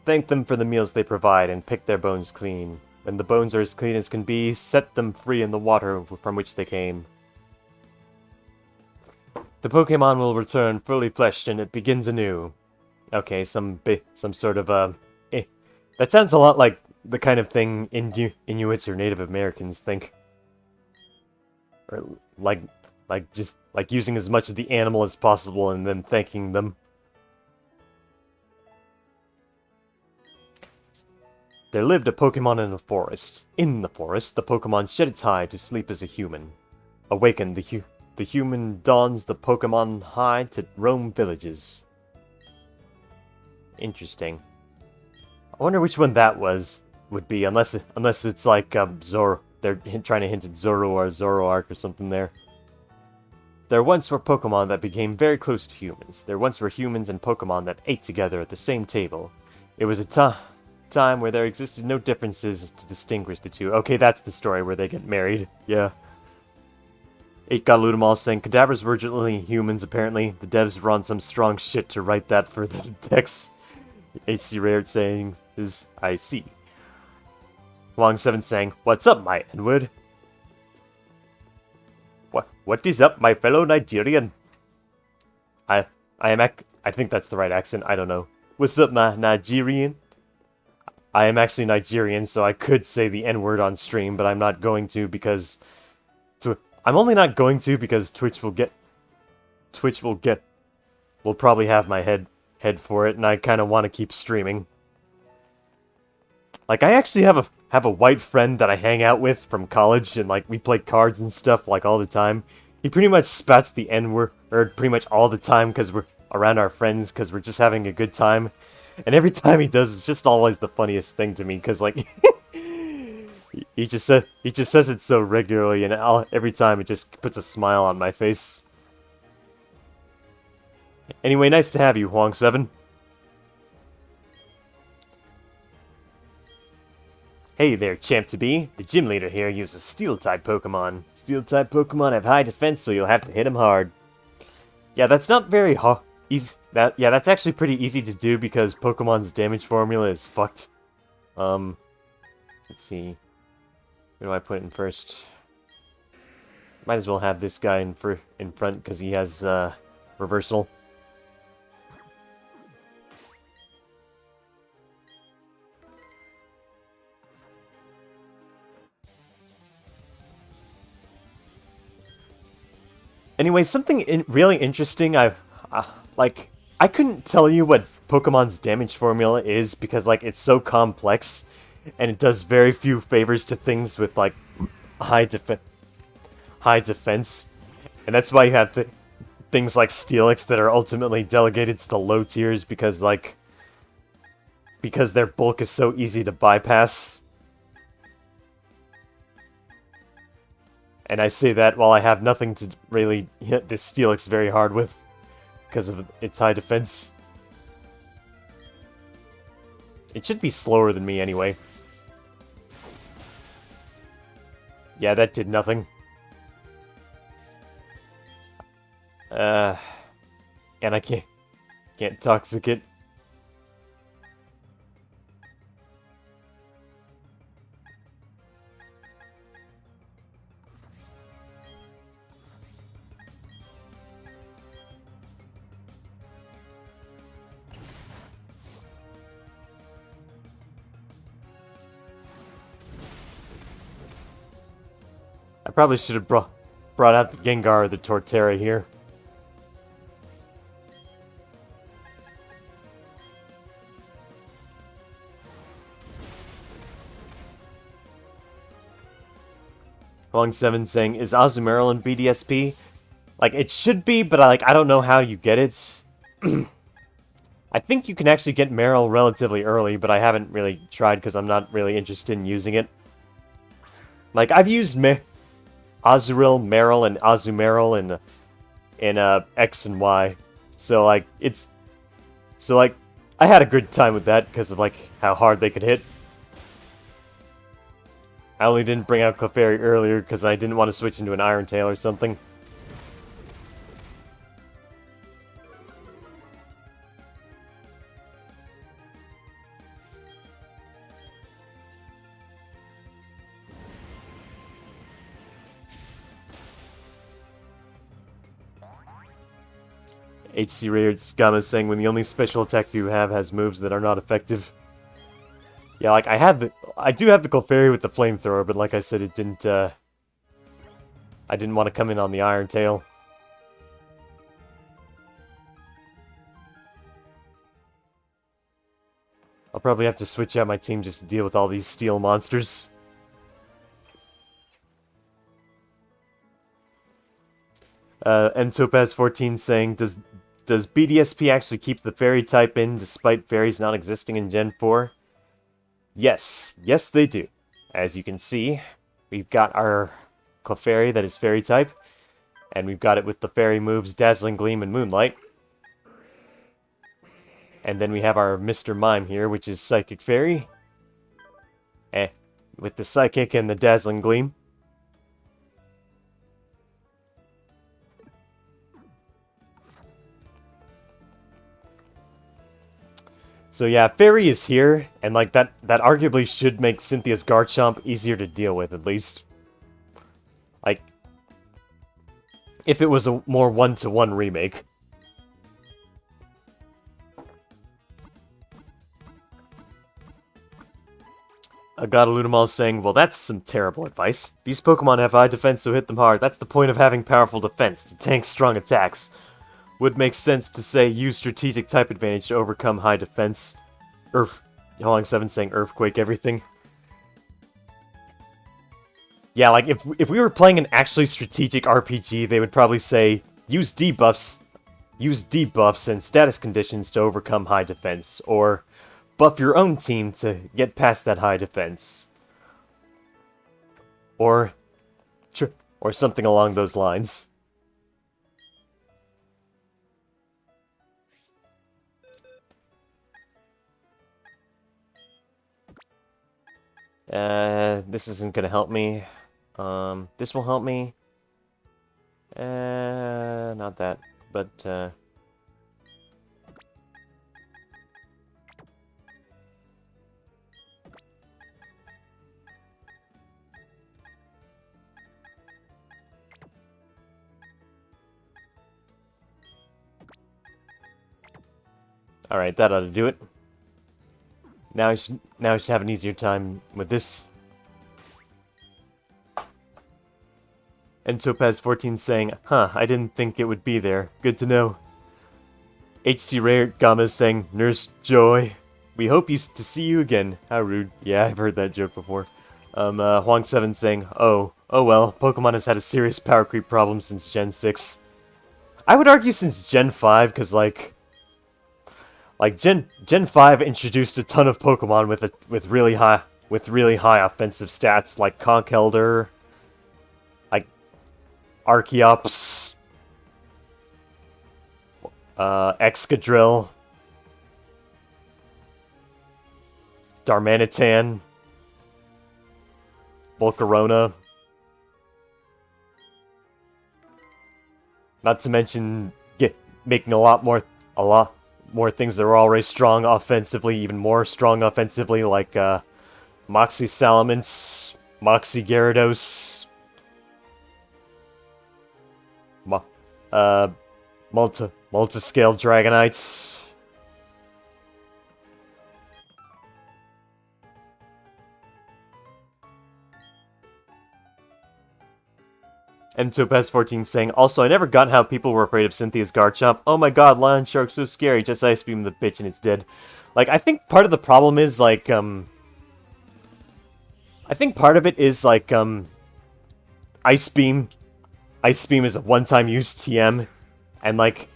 Thank them for the meals they provide and pick their bones clean. When the bones are as clean as can be, set them free in the water from which they came. The Pokemon will return fully fleshed and it begins anew. Okay, some sort of, that sounds a lot like the kind of thing Inuits or Native Americans think. Or, just using as much of the animal as possible and then thanking them. There lived a Pokemon in a forest. In the forest, the Pokemon shed its hide to sleep as a human. Awakened, the human dons the Pokemon hide to roam villages. Interesting. I wonder which one that would be, unless it's like Zoro. They're trying to hint at Zoro or Zoroark or something there. There once were Pokemon that became very close to humans. There once were humans and Pokemon that ate together at the same table. It was a time where there existed no differences to distinguish the two. Okay, that's the story where they get married. Yeah. 8GodLudamal saying, Cadabras were originally humans, apparently. The devs were on some strong shit to write that for the text. HC Rared saying, I see. Long7 saying, what's up, my Edward? What is up, my fellow Nigerian? I think that's the right accent, I don't know. What's up, my Nigerian? I am actually Nigerian, so I could say the N-word on stream, but I'm not going to because... I'm only not going to because Twitch will probably have my head for it, and I kind of want to keep streaming. Like, I actually have a white friend that I hang out with from college, and like we play cards and stuff like all the time. He pretty much spouts the N-word pretty much all the time because we're around our friends because we're just having a good time. And every time he does, it's just always the funniest thing to me because like he just says it so regularly, and every time it just puts a smile on my face. Anyway, nice to have you, Huang7. Hey there, champ-to-be. The gym leader here uses Steel-type Pokemon. Steel-type Pokemon have high defense, so you'll have to hit them hard. Yeah, that's not very easy. That's actually pretty easy to do because Pokemon's damage formula is fucked. Let's see. Where do I put it in first? Might as well have this guy in front because he has reversal. Anyway, something really interesting. Like I couldn't tell you what Pokemon's damage formula is because like it's so complex, and it does very few favors to things with like high high defense, and that's why you have things like Steelix that are ultimately delegated to the low tiers because their bulk is so easy to bypass. And I say that while I have nothing to really hit this Steelix very hard with because of its high defense. It should be slower than me anyway. Yeah, that did nothing. And I can't toxic it. I probably should have brought out the Gengar or the Torterra here. Long7 saying, is Azumarill in BDSP? Like, it should be, but I don't know how you get it. I think you can actually get Marill relatively early, but I haven't really tried because I'm not really interested in using it. Like, I've used Azurill, Marill, and Azumarill in X and Y. So, like, I had a good time with that because of, like, how hard they could hit. I only didn't bring out Clefairy earlier because I didn't want to switch into an Iron Tail or something. HC Raids Gamma saying, when the only special attack you have has moves that are not effective. Yeah, like, I do have the Clefairy with the Flamethrower, but like I said, it didn't, I didn't want to come in on the Iron Tail. I'll probably have to switch out my team just to deal with all these steel monsters. Mtopaz14 saying, does BDSP actually keep the fairy type in despite fairies not existing in Gen 4? Yes. Yes, they do. As you can see, we've got our Clefairy that is fairy type, and we've got it with the fairy moves Dazzling Gleam and Moonlight. And then we have our Mr. Mime here, which is Psychic Fairy. With the Psychic and the Dazzling Gleam. So yeah, Fairy is here, and like that arguably should make Cynthia's Garchomp easier to deal with, at least. Like, if it was a more one-to-one remake. Agadaludamal saying, well, that's some terrible advice. These Pokemon have high defense, so hit them hard. That's the point of having powerful defense, to tank strong attacks. Would make sense to say use strategic type advantage to overcome high defense. Long7 saying Earthquake everything. Yeah, like if we were playing an actually strategic RPG, they would probably say use debuffs and status conditions to overcome high defense, or buff your own team to get past that high defense. Or something along those lines. This isn't gonna help me. This will help me. Not that, but, alright, that ought to do it. Now I should have an easier time with this. And Topaz14 saying, huh, I didn't think it would be there. Good to know. HC Rare Gamma saying, Nurse Joy, we hope to see you again. How rude. Yeah, I've heard that joke before. Huang7 saying, oh well, Pokemon has had a serious power creep problem since Gen 6. I would argue since Gen 5, because like Gen 5 introduced a ton of Pokemon with really high offensive stats, like Conkeldurr, like Archeops, Excadrill, Darmanitan, Volcarona. Not to mention making a lot more things that are already strong offensively, even more strong offensively, like Moxie Salamence, Moxie Gyarados, Multiscale Dragonite. MTopaz14 saying, also, I never got how people were afraid of Cynthia's Garchomp. Oh my god, Lion Shark's so scary, just Ice Beam the bitch and it's dead. Like, I think part of the problem is, like, I think part of it is, like, Ice Beam. Ice Beam is a one-time use TM, and, like,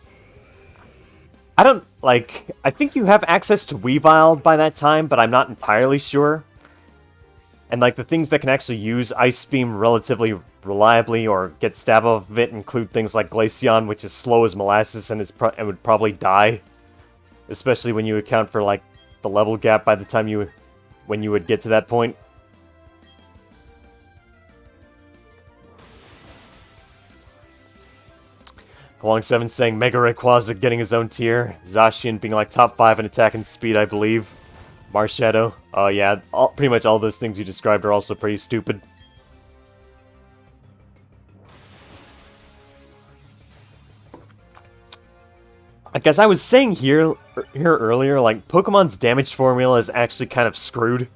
I think you have access to Weavile by that time, but I'm not entirely sure. And, like, the things that can actually use Ice Beam relatively reliably or get stab off of it include things like Glaceon, which is slow as molasses and would probably die. Especially when you account for, like, the level gap by the time when you would get to that point. Huang7 saying Mega Rayquaza getting his own tier. Zacian being, like, top 5 in attack and speed, I believe. Marshadow. Oh yeah, pretty much all those things you described are also pretty stupid. Like, as I was saying here earlier, like, Pokemon's damage formula is actually kind of screwed.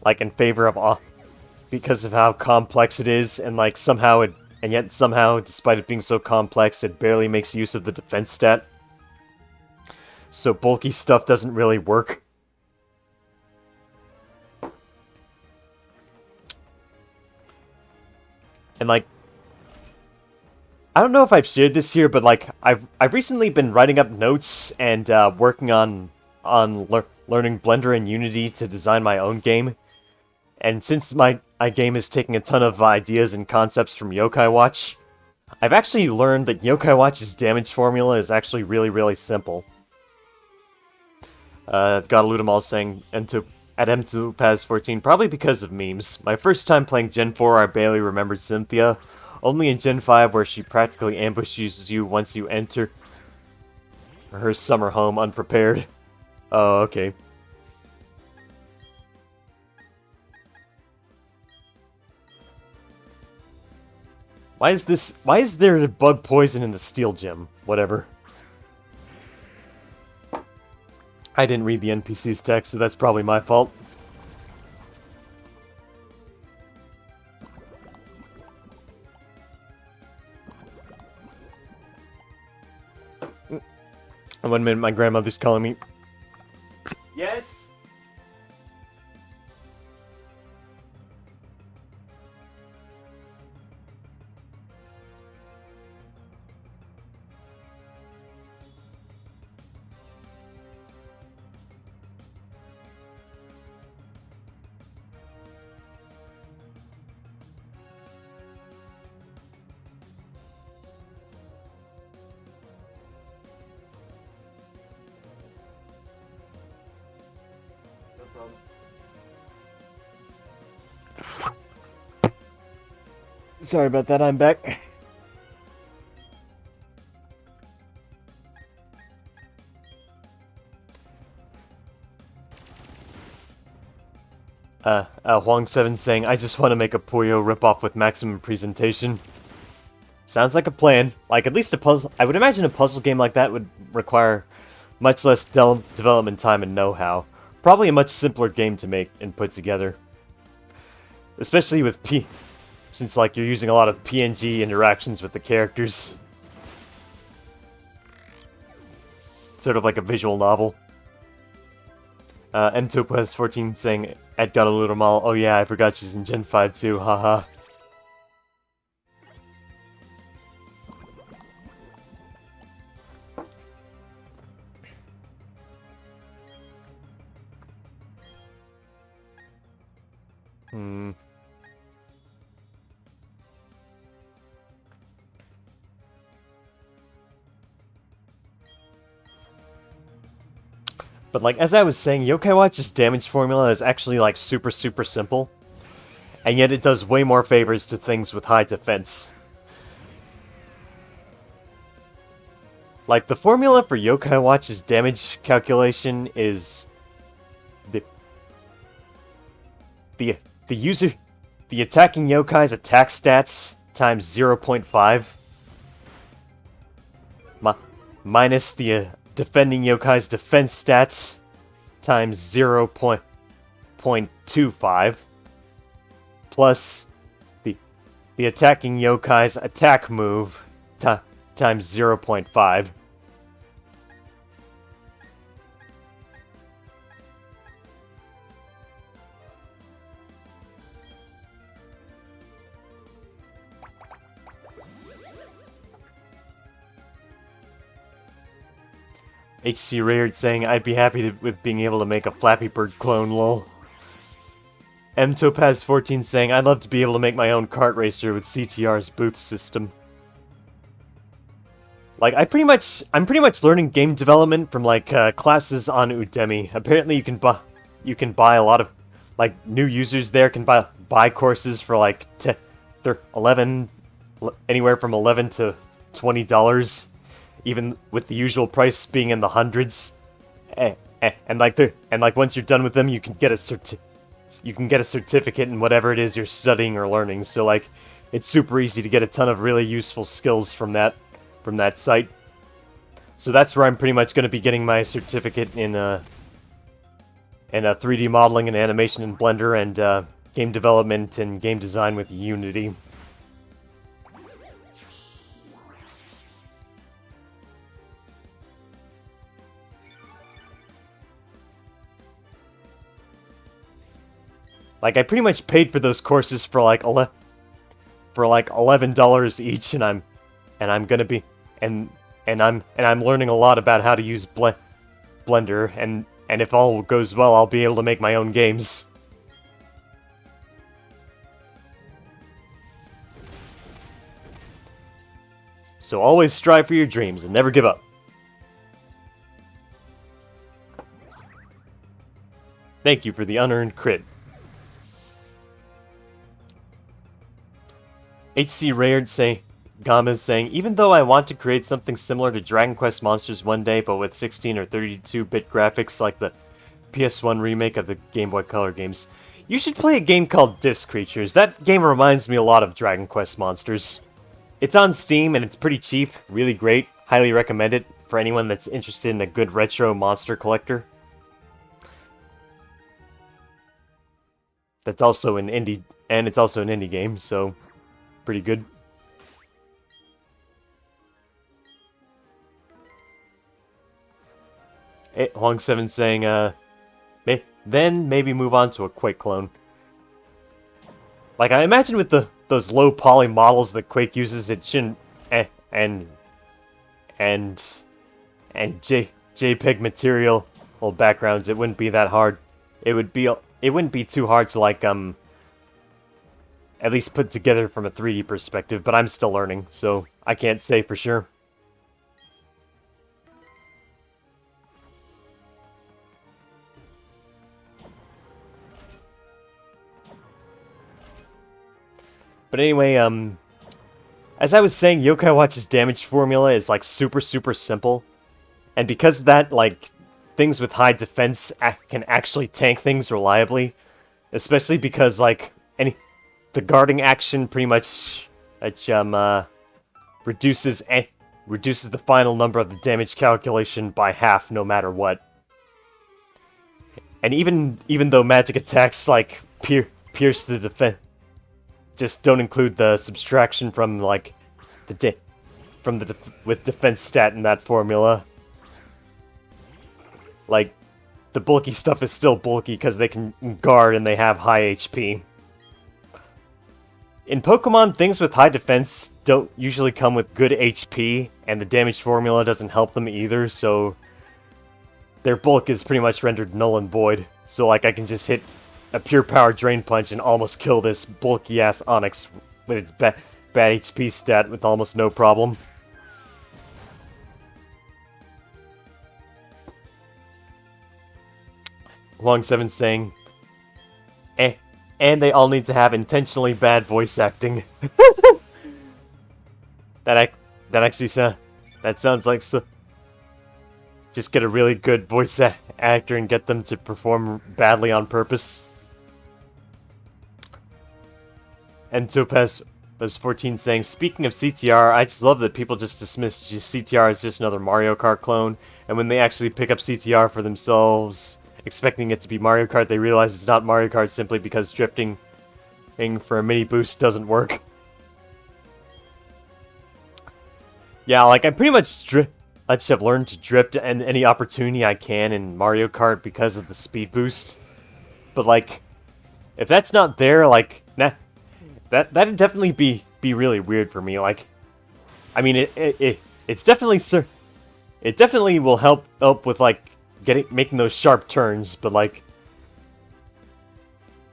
Like, in favor of because of how complex it is, and like, yet somehow, despite it being so complex, it barely makes use of the defense stat. So bulky stuff doesn't really work. And, like, I don't know if I've shared this here, but, like, I've recently been writing up notes and working on learning Blender and Unity to design my own game. And since my game is taking a ton of ideas and concepts from Yokai Watch, I've actually learned that Yokai Watch's damage formula is actually really, really simple. Gotta loot 'em all saying, at MTopaz14, probably because of memes. My first time playing Gen 4, I barely remembered Cynthia. Only in Gen 5, where she practically ambushes you once you enter her summer home unprepared. Oh, okay. Why is there bug poison in the Steel Gym? Whatever. I didn't read the NPC's text, so that's probably my fault. And 1 minute, my grandmother's calling me. Yes? Sorry about that, I'm back. Huang7 saying, I just want to make a Puyo ripoff with maximum presentation. Sounds like a plan. Like, at least a puzzle. I would imagine a puzzle game like that would require much less development time and know-how. Probably a much simpler game to make and put together. Especially with since like you're using a lot of PNG interactions with the characters. Sort of like a visual novel. MTopaz14 saying, at Got a Little Mall, oh yeah, I forgot she's in Gen 5 too, haha. But like, as I was saying, Yokai Watch's damage formula is actually like super simple. And yet it does way more favors to things with high defense. Like, the formula for Yokai Watch's damage calculation is the attacking yokai's attack stats times 0.5 minus the defending yokai's defense stats times 0.25 plus the attacking yokai's attack move times 0.5. HC Rayard saying, I'd be happy with being able to make a Flappy Bird clone, lol. MTopaz14 saying, I'd love to be able to make my own kart racer with CTR's booth system. Like, I'm pretty much learning game development from, like, classes on Udemy. Apparently you can buy a lot of, like, new users there can buy courses for, like, anywhere from $11 to $20. Even with the usual price being in the hundreds, and once you're done with them, you can get a certificate in whatever it is you're studying or learning. So like, it's super easy to get a ton of really useful skills from that site. So that's where I'm pretty much going to be getting my certificate in 3D modeling and animation in Blender and game development and game design with Unity. Like, I pretty much paid for those courses for like $11 each, and I'm learning a lot about how to use Blender, and if all goes well, I'll be able to make my own games. So always strive for your dreams and never give up. Thank you for the unearned crit. HC Rayard Gama saying, even though I want to create something similar to Dragon Quest Monsters one day, but with 16 or 32-bit graphics like the PS1 remake of the Game Boy Color games, you should play a game called Disc Creatures. That game reminds me a lot of Dragon Quest Monsters. It's on Steam and it's pretty cheap, really great. Highly recommend it for anyone that's interested in a good retro monster collector. That's also an indie, and it's also an indie game, so pretty good. Hey, Huang7 saying, then maybe move on to a Quake clone. Like, I imagine with those low poly models that Quake uses, it shouldn't, and JPEG material, old backgrounds, it wouldn't be that hard. It wouldn't be too hard to, like, at least put together from a 3D perspective, but I'm still learning, so I can't say for sure. But anyway, as I was saying, Yokai Watch's damage formula is, like, super simple. And because of that, like, things with high defense can actually tank things reliably. Especially because, like, the guarding action pretty much reduces the final number of the damage calculation by half no matter what. And even though magic attacks, like, pierce the just don't include the subtraction from like with defense stat in that formula. Like, the bulky stuff is still bulky because they can guard and they have high HP. In Pokemon, things with high defense don't usually come with good HP, and the damage formula doesn't help them either, so their bulk is pretty much rendered null and void. So, like, I can just hit a pure power Drain Punch and almost kill this bulky-ass Onix with its bad HP stat with almost no problem. Long7 saying, and they all need to have intentionally bad voice acting. that actually sounds like just get a really good voice actor and get them to perform badly on purpose. And Topaz was 14 saying, speaking of CTR, I just love that people just dismiss CTR as just another Mario Kart clone, and when they actually pick up CTR for themselves, expecting it to be Mario Kart, they realize it's not Mario Kart simply because drifting for a mini boost doesn't work. Yeah, like, I pretty much have learned to drift and any opportunity I can in Mario Kart because of the speed boost. But, like, if that's not there, like, that'd definitely be really weird for me. Like, I mean, it's definitely it definitely will help with, like, making those sharp turns, but like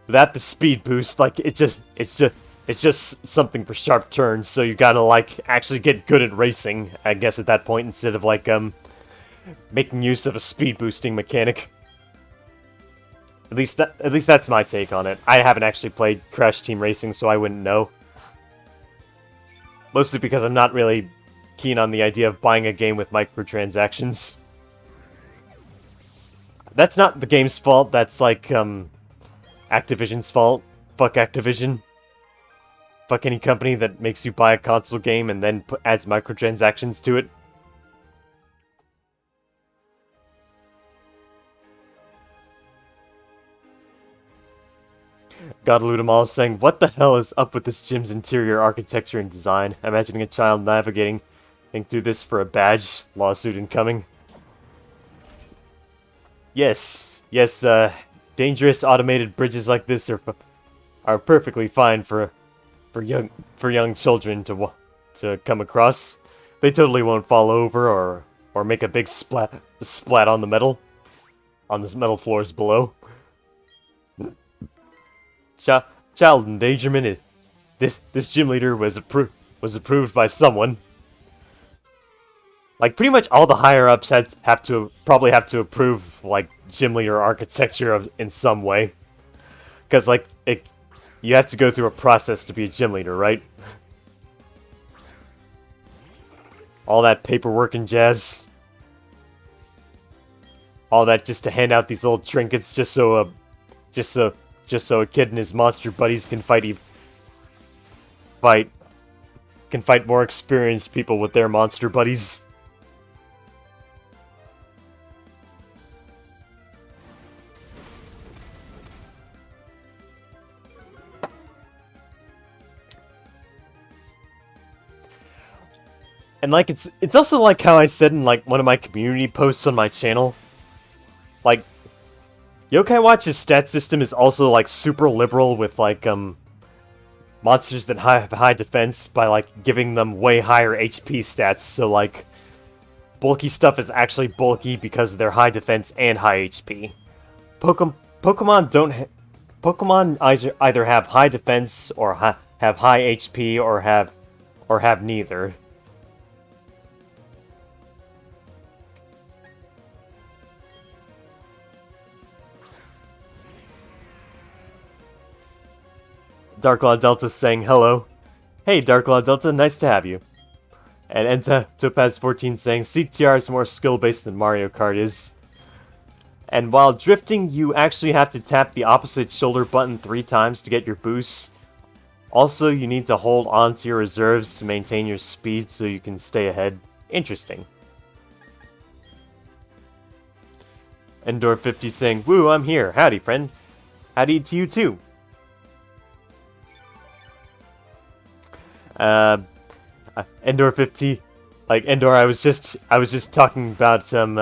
without the speed boost, like it's just something for sharp turns, so you gotta like actually get good at racing, I guess, at that point, instead of like making use of a speed boosting mechanic. At least that's my take on it. I haven't actually played Crash Team Racing, so I wouldn't know. Mostly because I'm not really keen on the idea of buying a game with microtransactions. That's not the game's fault, that's like, Activision's fault. Fuck Activision. Fuck any company that makes you buy a console game and then adds microtransactions to it. Gotta loot 'em all saying, what the hell is up with this gym's interior architecture and design? Imagining a child navigating through this for a badge. Lawsuit incoming. Yes, dangerous automated bridges like this are perfectly fine for young children to come across. They totally won't fall over or make a big splat on the metal floors below. Child endangerment. This gym leader was approved by someone. Like, pretty much all the higher-ups probably have to approve, like, gym leader architecture in some way. Because, like, you have to go through a process to be a gym leader, right? All that paperwork and jazz. All that just to hand out these little trinkets just so a kid and his monster buddies can fight more experienced people with their monster buddies. And, like, it's also like how I said in, like, one of my community posts on my channel. Like, Yokai Watch's stat system is also, like, super liberal with, like, monsters that have high defense by, like, giving them way higher HP stats. So, like, bulky stuff is actually bulky because of their high defense and high HP. Pokemon either have high defense or have high HP or have neither. Darklaw Delta saying hello. Hey, Darklaw Delta, nice to have you. And Enta Topaz 14 saying CTR is more skill-based than Mario Kart is. And while drifting, you actually have to tap the opposite shoulder button 3 times to get your boosts. Also, you need to hold on to your reserves to maintain your speed so you can stay ahead. Interesting. Endor 50 saying, woo, I'm here. Howdy, friend. Howdy to you too. Endor 50, like Endor, I was just talking about some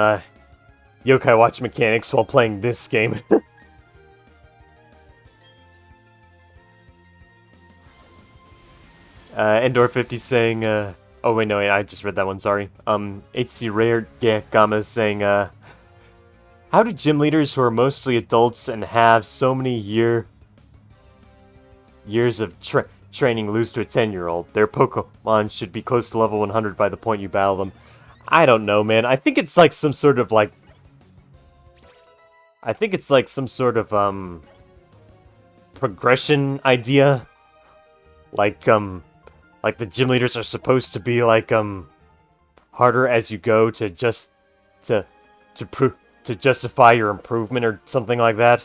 Yokai Watch mechanics while playing this game. Endor 50 saying, oh wait, no, wait, I just read that one, sorry. HC Rare Gamma is saying, how do gym leaders who are mostly adults and have so many years of training lose to a 10-year-old? Their Pokemon should be close to level 100 by the point you battle them. I don't know, man. I think it's like some sort of like... I think it's like some sort of, progression idea. Like the gym leaders are supposed to be like, harder as you go to justify your improvement or something like that.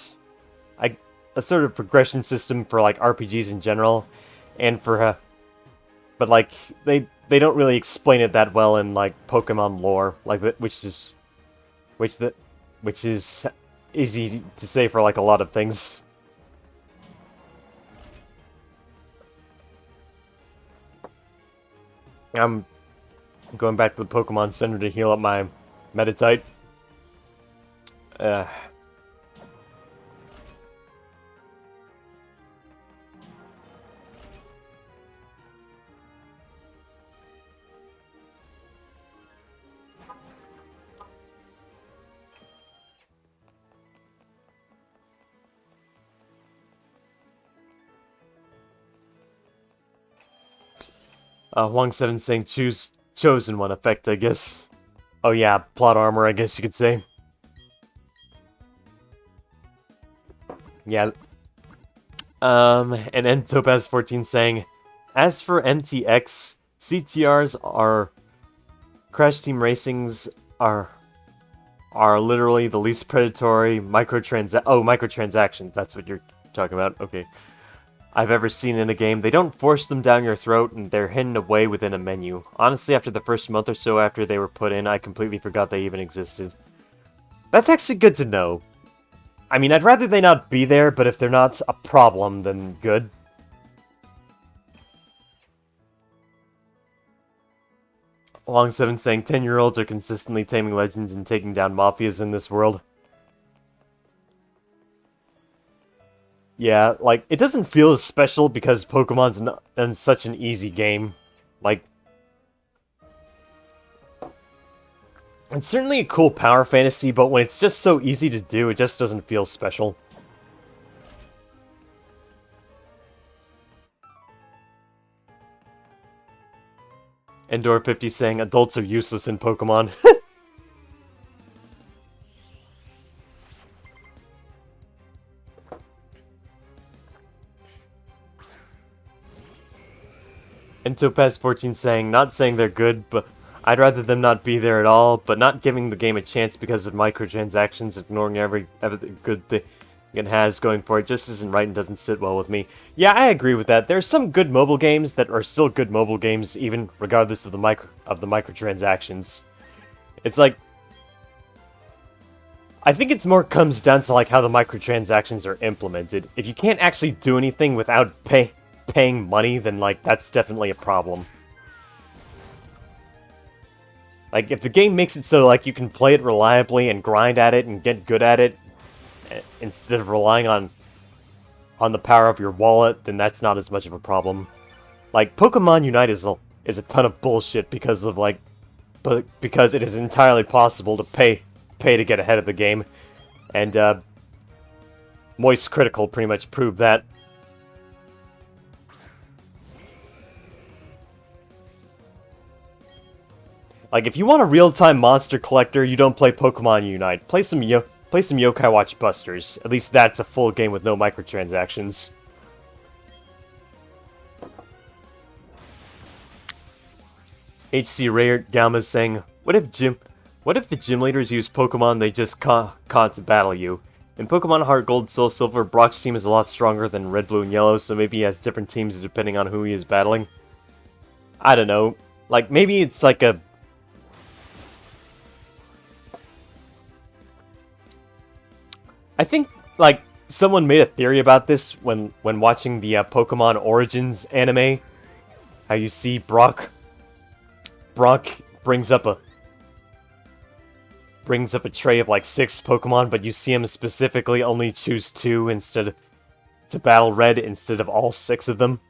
A sort of progression system for like RPGs in general, and for but like they don't really explain it that well in like Pokemon lore, like that, which is easy to say for like a lot of things. I'm going back to the Pokemon Center to heal up my Meditite. 7 saying choose chosen one effect, I guess. Oh yeah, plot armor, I guess you could say. Yeah. And Topaz14 saying, as for MTX, CTRs are Crash Team Racings are literally the least predatory microtransactions. That's what you're talking about. Okay. I've ever seen in a game. They don't force them down your throat, and they're hidden away within a menu. Honestly, after the first month or so after they were put in, I completely forgot they even existed. That's actually good to know. I mean, I'd rather they not be there, but if they're not a problem, then good. Long7 saying 10-year-olds are consistently taming legends and taking down mafias in this world. Yeah, like, it doesn't feel as special because Pokemon's in such an easy game. Like, it's certainly a cool power fantasy, but when it's just so easy to do, it just doesn't feel special. Endor 50 saying adults are useless in Pokemon. And Topaz14 saying, not saying they're good, but I'd rather them not be there at all, but not giving the game a chance because of microtransactions, ignoring every good thing it has going for it just isn't right and doesn't sit well with me. Yeah, I agree with that. There's some good mobile games that are still good mobile games, even regardless of the microtransactions. It's like, I think it's more comes down to like how the microtransactions are implemented. If you can't actually do anything without paying money, then like that's definitely a problem. Like if the game makes it so like you can play it reliably and grind at it and get good at it instead of relying on the power of your wallet, then that's not as much of a problem. Like Pokemon Unite is a ton of bullshit because of like because it is entirely possible to pay to get ahead of the game, and Moist Critical pretty much proved that. Like, if you want a real-time monster collector, you don't play Pokemon Unite. Play some Yokai Watch Busters. At least that's a full game with no microtransactions. HC Rare Gamma's saying, what if the gym leaders use Pokemon they just caught to battle you? In Pokemon Heart Gold, Soul Silver, Brock's team is a lot stronger than Red, Blue, and Yellow, so maybe he has different teams depending on who he is battling. I don't know. Like, maybe it's like a... I think, like, someone made a theory about this when watching the Pokemon Origins anime. how you see Brock brings up a tray of like 6 Pokemon, but you see him specifically only choose 2 instead to battle red instead of all 6 of them.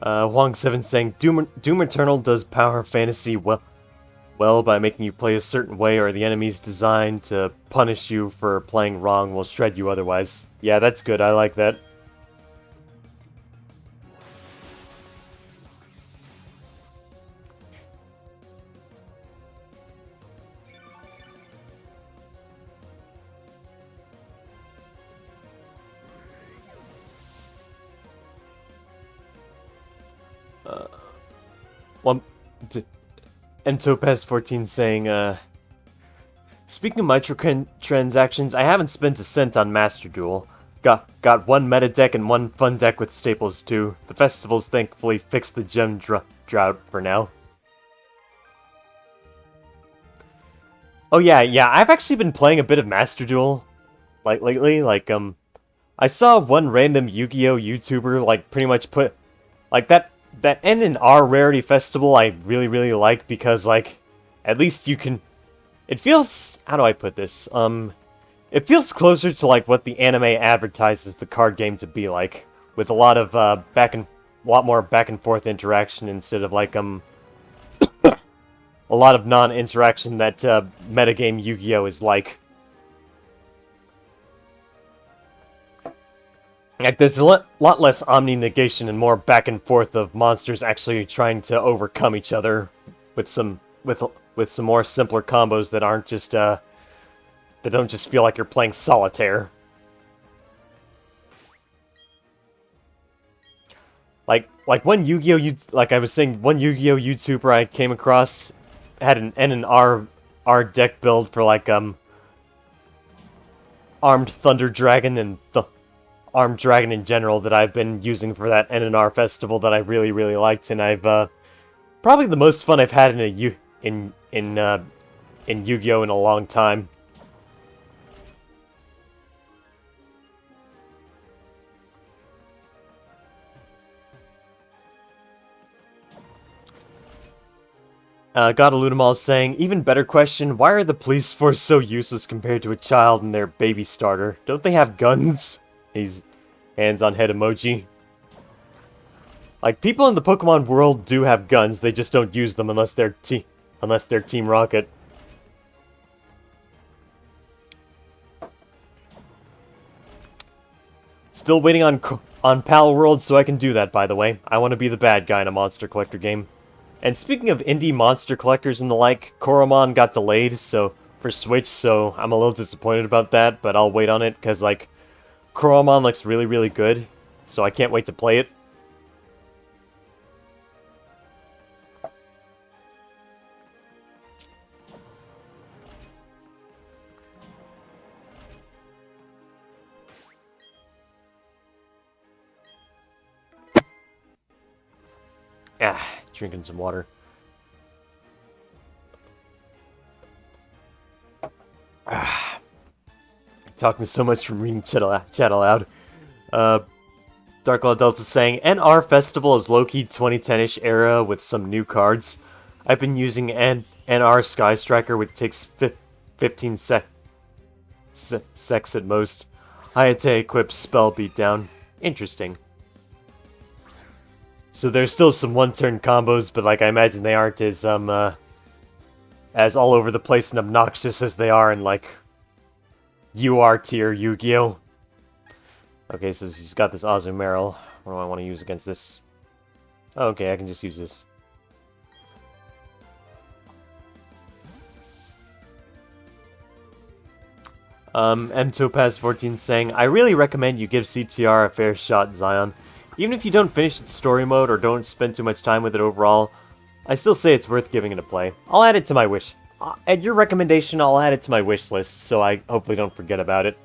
Huang7 saying, Doom Eternal does power fantasy well by making you play a certain way, or the enemy's designed to punish you for playing wrong will shred you otherwise. Yeah, that's good, I like that. And Topaz14 saying, speaking of microtransactions, I haven't spent a cent on Master Duel. Got one meta deck and one fun deck with staples too. The festivals thankfully fixed the gem drought for now. Oh yeah, I've actually been playing a bit of Master Duel, like, lately, like, I saw one random Yu-Gi-Oh! YouTuber, like, pretty much put, like, that N and R Rarity Festival I really like, because, like, at least you can, it feels, how do I put this, it feels closer to, like, what the anime advertises the card game to be like, with a lot of, lot more back and forth interaction instead of, like, a lot of non-interaction that, metagame Yu-Gi-Oh! Is like. Like, there's a lot less omni-negation and more back and forth of monsters actually trying to overcome each other with some more simpler combos that aren't just that don't just feel like you're playing solitaire. Like one Yu-Gi-Oh! Like I was saying, one Yu-Gi-Oh! YouTuber I came across had an N and R deck build for like Armed Thunder Dragon and the Armed Dragon in general that I've been using for that NNR festival that I really liked, and I've probably the most fun I've had in Yu-Gi-Oh! In a long time. Godaludamal is saying, even better question, why are the police force so useless compared to a child and their baby starter? Don't they have guns? He's hands on head emoji. Like, people in the Pokemon world do have guns, they just don't use them unless they're Team Rocket. Still waiting on Palworld so I can do that, by the way. I want to be the bad guy in a Monster Collector game. And speaking of indie monster collectors and the like, Koromon got delayed for Switch, so I'm a little disappointed about that, but I'll wait on it, because, like, Koromon looks really good, so I can't wait to play it. Drinking some water. Talking so much from reading chat aloud. Dark Law Delta saying, NR Festival is low-key 2010-ish era with some new cards. I've been using NR Sky Striker, which takes 15 secs at most. Hayate equips Spell Beatdown. Interesting. So there's still some one-turn combos, but like I imagine they aren't as all over the place and obnoxious as they are in like UR tier Yu-Gi-Oh! Okay, so he's got this Azumarill. What do I want to use against this? Oh, okay, I can just use this. MTopaz14 saying, I really recommend you give CTR a fair shot, Zion. Even if you don't finish its story mode or don't spend too much time with it overall, I still say it's worth giving it a play. I'll add it to my wish. At your recommendation, I'll add it to my wish list, so I hopefully don't forget about it.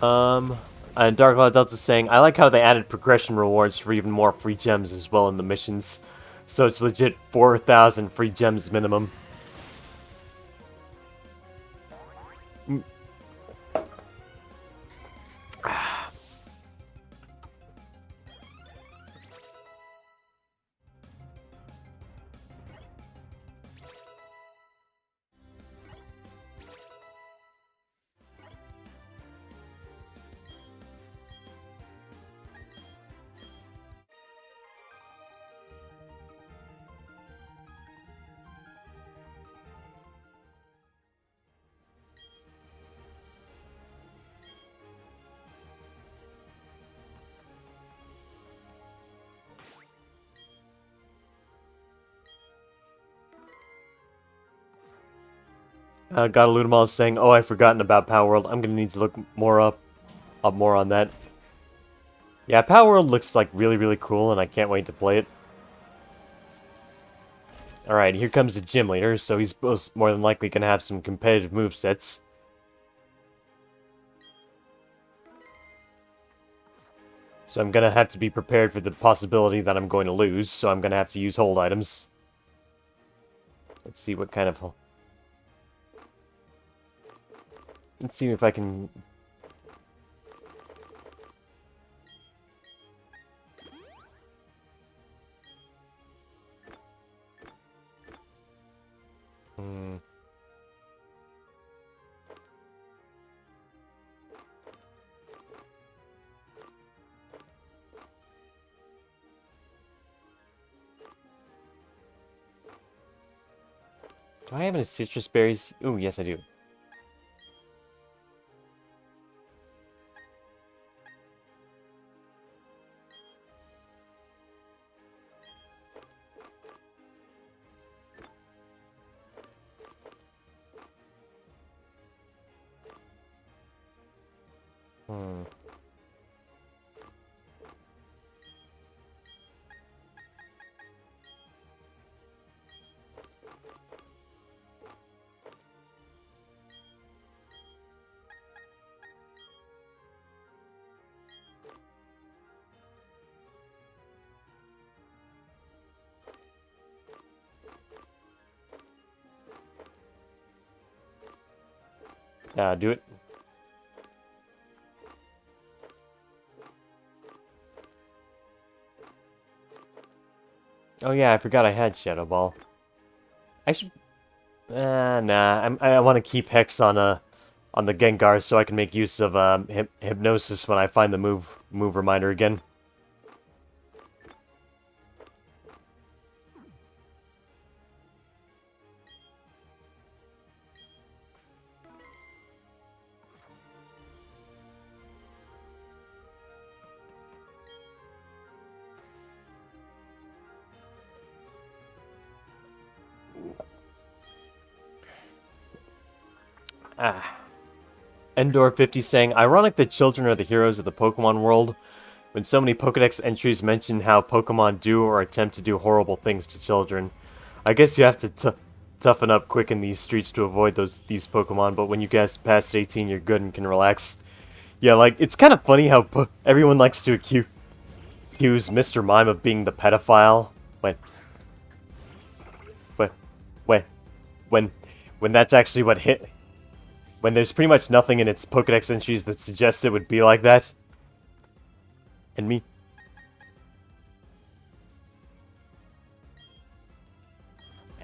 And Dark Cloud Delta saying, I like how they added progression rewards for even more free gems as well in the missions. So it's legit 4,000 free gems minimum. Godaludmal is saying, oh, I've forgotten about Power World. I'm gonna need to look more more on that. Yeah, Power World looks like really, really cool, and I can't wait to play it. Alright, here comes the gym leader, so he's more than likely gonna have some competitive movesets. So I'm gonna have to be prepared for the possibility that I'm going to lose, so I'm gonna have to use hold items. Let's see what kind of... Let's see if I can... Do I have any citrus berries? Ooh, yes I do. Do it. Oh yeah, I forgot I had Shadow Ball. I should... nah, I want to keep Hex on the Gengar so I can make use of Hypnosis when I find the move reminder again. Endor50 saying, ironic that children are the heroes of the Pokemon world, when so many Pokedex entries mention how Pokemon do or attempt to do horrible things to children. I guess you have to toughen up quick in these streets to avoid these Pokemon, but when you get past 18, you're good and can relax. Yeah, like, it's kind of funny how everyone likes to accuse Mr. Mime of being the pedophile, when when when that's actually what hit... When there's pretty much nothing in its Pokedex entries that suggests it would be like that. And me.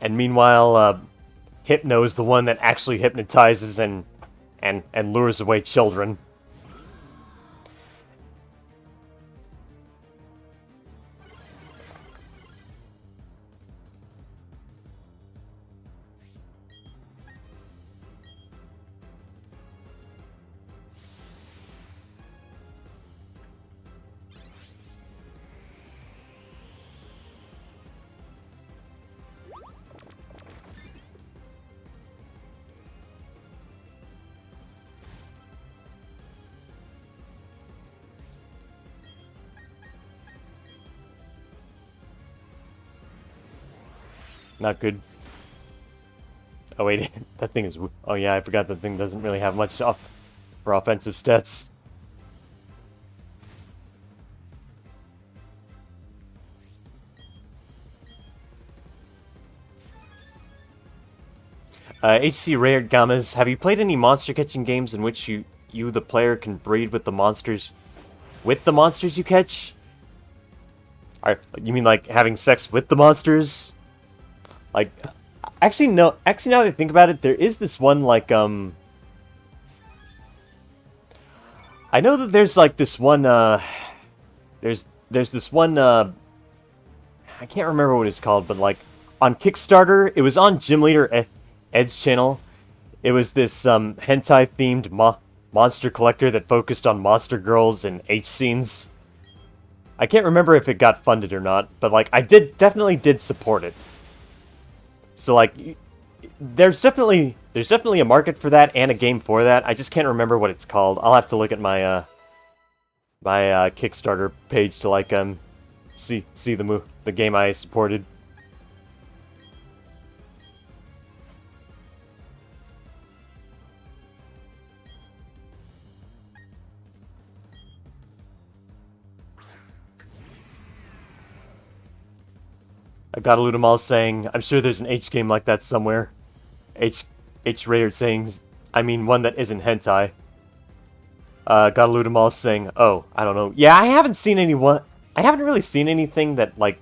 And meanwhile, Hypno is the one that actually hypnotizes and lures away children. Not good. Oh wait, that thing is... Oh yeah, I forgot that thing doesn't really have much for offensive stats. HC Rare Gammas, have you played any monster catching games in which you the player can breed with the monsters you catch? You mean like having sex with the monsters? Like, actually no. Actually, now that I think about it, there is this one like I know that there's like this one there's this one I can't remember what it's called, but like on Kickstarter, it was on Gym Leader Ed's channel. It was this hentai themed monster collector that focused on monster girls and H scenes. I can't remember if it got funded or not, but like I definitely did support it. So like there's definitely a market for that and a game for that. I just can't remember what it's called. I'll have to look at my my Kickstarter page to like see the game I supported. I got Ludomal saying, I'm sure there's an H game like that somewhere. H Rayard saying, I mean one that isn't hentai. Got Ludomal saying, oh, I don't know. Yeah, I haven't really seen anything that like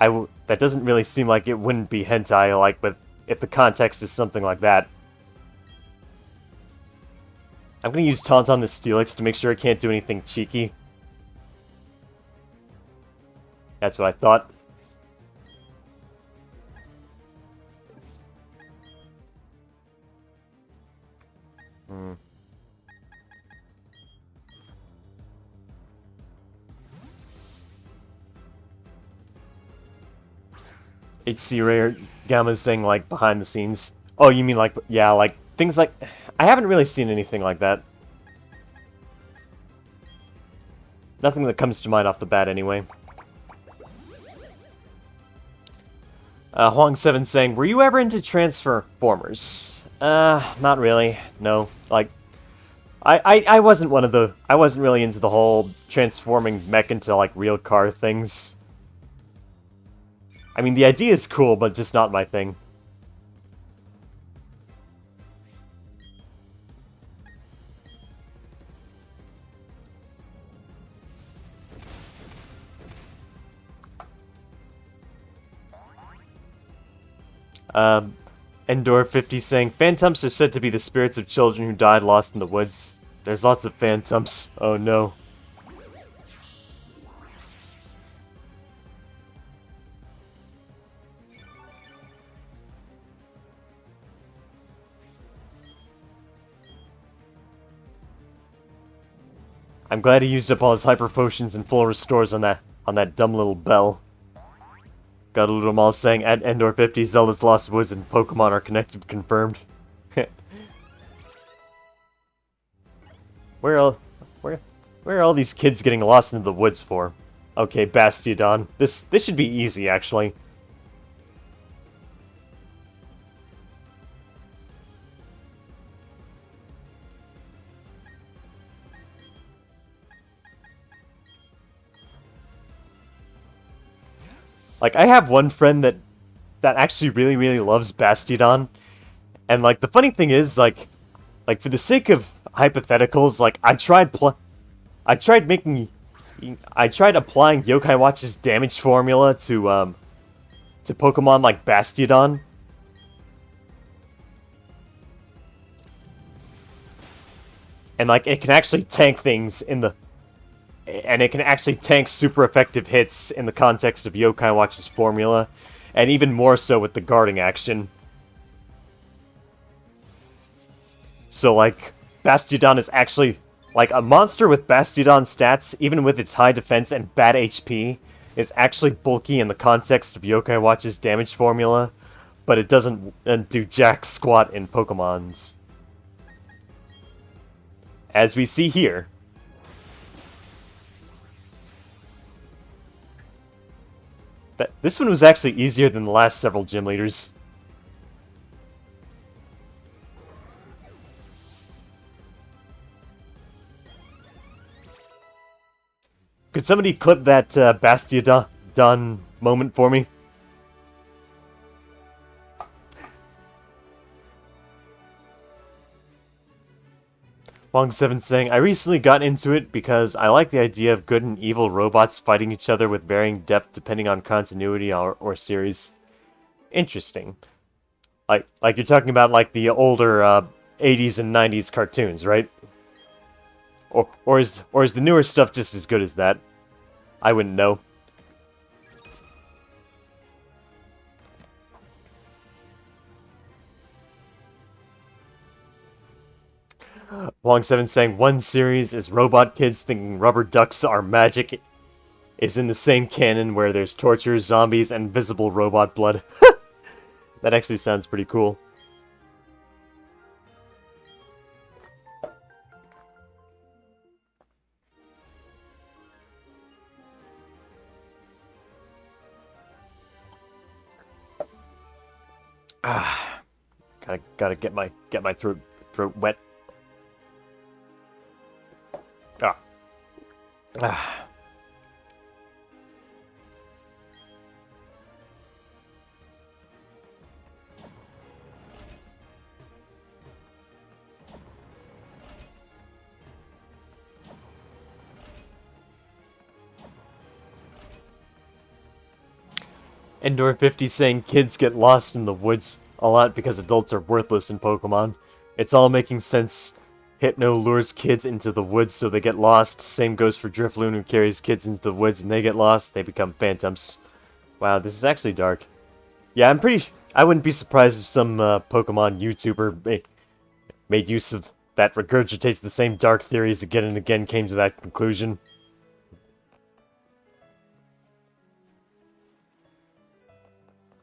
that doesn't really seem like it wouldn't be hentai, like, but if the context is something like that. I'm gonna use Taunt on the Steelix to make sure I can't do anything cheeky. That's what I thought. HC Rare Gamma's saying, like, behind the scenes. Oh, you mean, like, yeah, like, things like... I haven't really seen anything like that. Nothing that comes to mind off the bat, anyway. Huang7 saying, were you ever into Transformers? Not really. No. Like, I wasn't one of the... I wasn't really into the whole transforming mech into, like, real car things. I mean, the idea is cool, but just not my thing. Endor50 saying, Phantoms are said to be the spirits of children who died lost in the woods. There's lots of phantoms. Oh no. I'm glad he used up all his hyper potions and full restores on that dumb little bell. Got a little mal saying at Endor50, Zelda's Lost Woods and Pokemon are connected, confirmed. Where are all these kids getting lost into the woods for? Okay, Bastiodon. This should be easy, actually. Like, I have one friend that actually really, really loves Bastiodon. And, like, the funny thing is, like for the sake of hypotheticals, like, I tried applying Yokai Watch's damage formula to Pokemon like Bastiodon. And, like, it can actually tank things and it can actually tank super effective hits in the context of Yokai Watch's formula, and even more so with the guarding action. So, like, Bastiodon is actually... Like, a monster with Bastiodon stats, even with its high defense and bad HP, is actually bulky in the context of Yokai Watch's damage formula, but it doesn't do jack squat in Pokemons. As we see here. This one was actually easier than the last several gym leaders. Could somebody clip that Bastiodon moment for me? Wong7 saying, I recently got into it because I like the idea of good and evil robots fighting each other with varying depth depending on continuity or series. Interesting. Like you're talking about like the older 80s and 90s cartoons, right? Or is the newer stuff just as good as that? I wouldn't know. Wong7 saying one series is robot kids thinking rubber ducks are magic is in the same canon where there's torture, zombies, and visible robot blood. That actually sounds pretty cool. Ah, gotta get my throat wet. Ah. Ah. Endor 50 saying kids get lost in the woods a lot because adults are worthless in Pokemon. It's all making sense. Hypno lures kids into the woods so they get lost. Same goes for Drifloon who carries kids into the woods and they get lost. They become phantoms. Wow, this is actually dark. Yeah, I wouldn't be surprised if some Pokemon YouTuber made use of that regurgitates the same dark theories again and again came to that conclusion.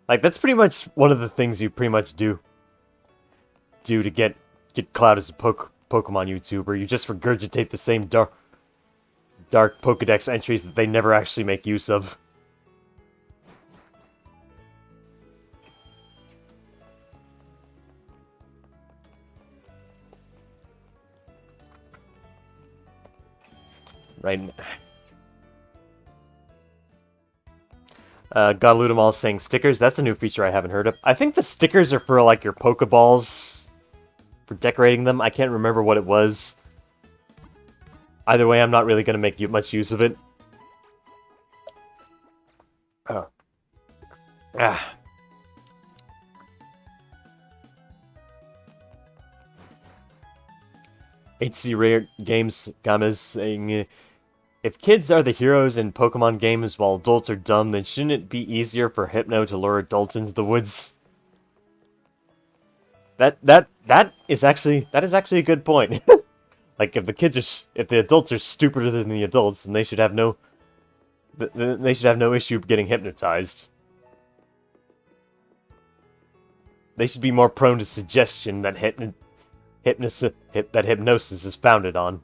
Like, that's pretty much one of the things you pretty much do to get clout as a Pokemon YouTuber. You just regurgitate the same dark Pokedex entries that they never actually make use of. Right. Godludamal saying stickers. That's a new feature I haven't heard of. I think the stickers are for, like, your Pokeballs. For decorating them. I can't remember what it was. Either way, I'm not really going to make much use of it. Oh. Ah. HC Rare Games Gamas saying... If kids are the heroes in Pokemon games while adults are dumb, then shouldn't it be easier for Hypno to lure adults into the woods? That is actually a good point. Like if the adults are stupider than the adults, then they should have no issue getting hypnotized. They should be more prone to suggestion that hypnosis is founded on.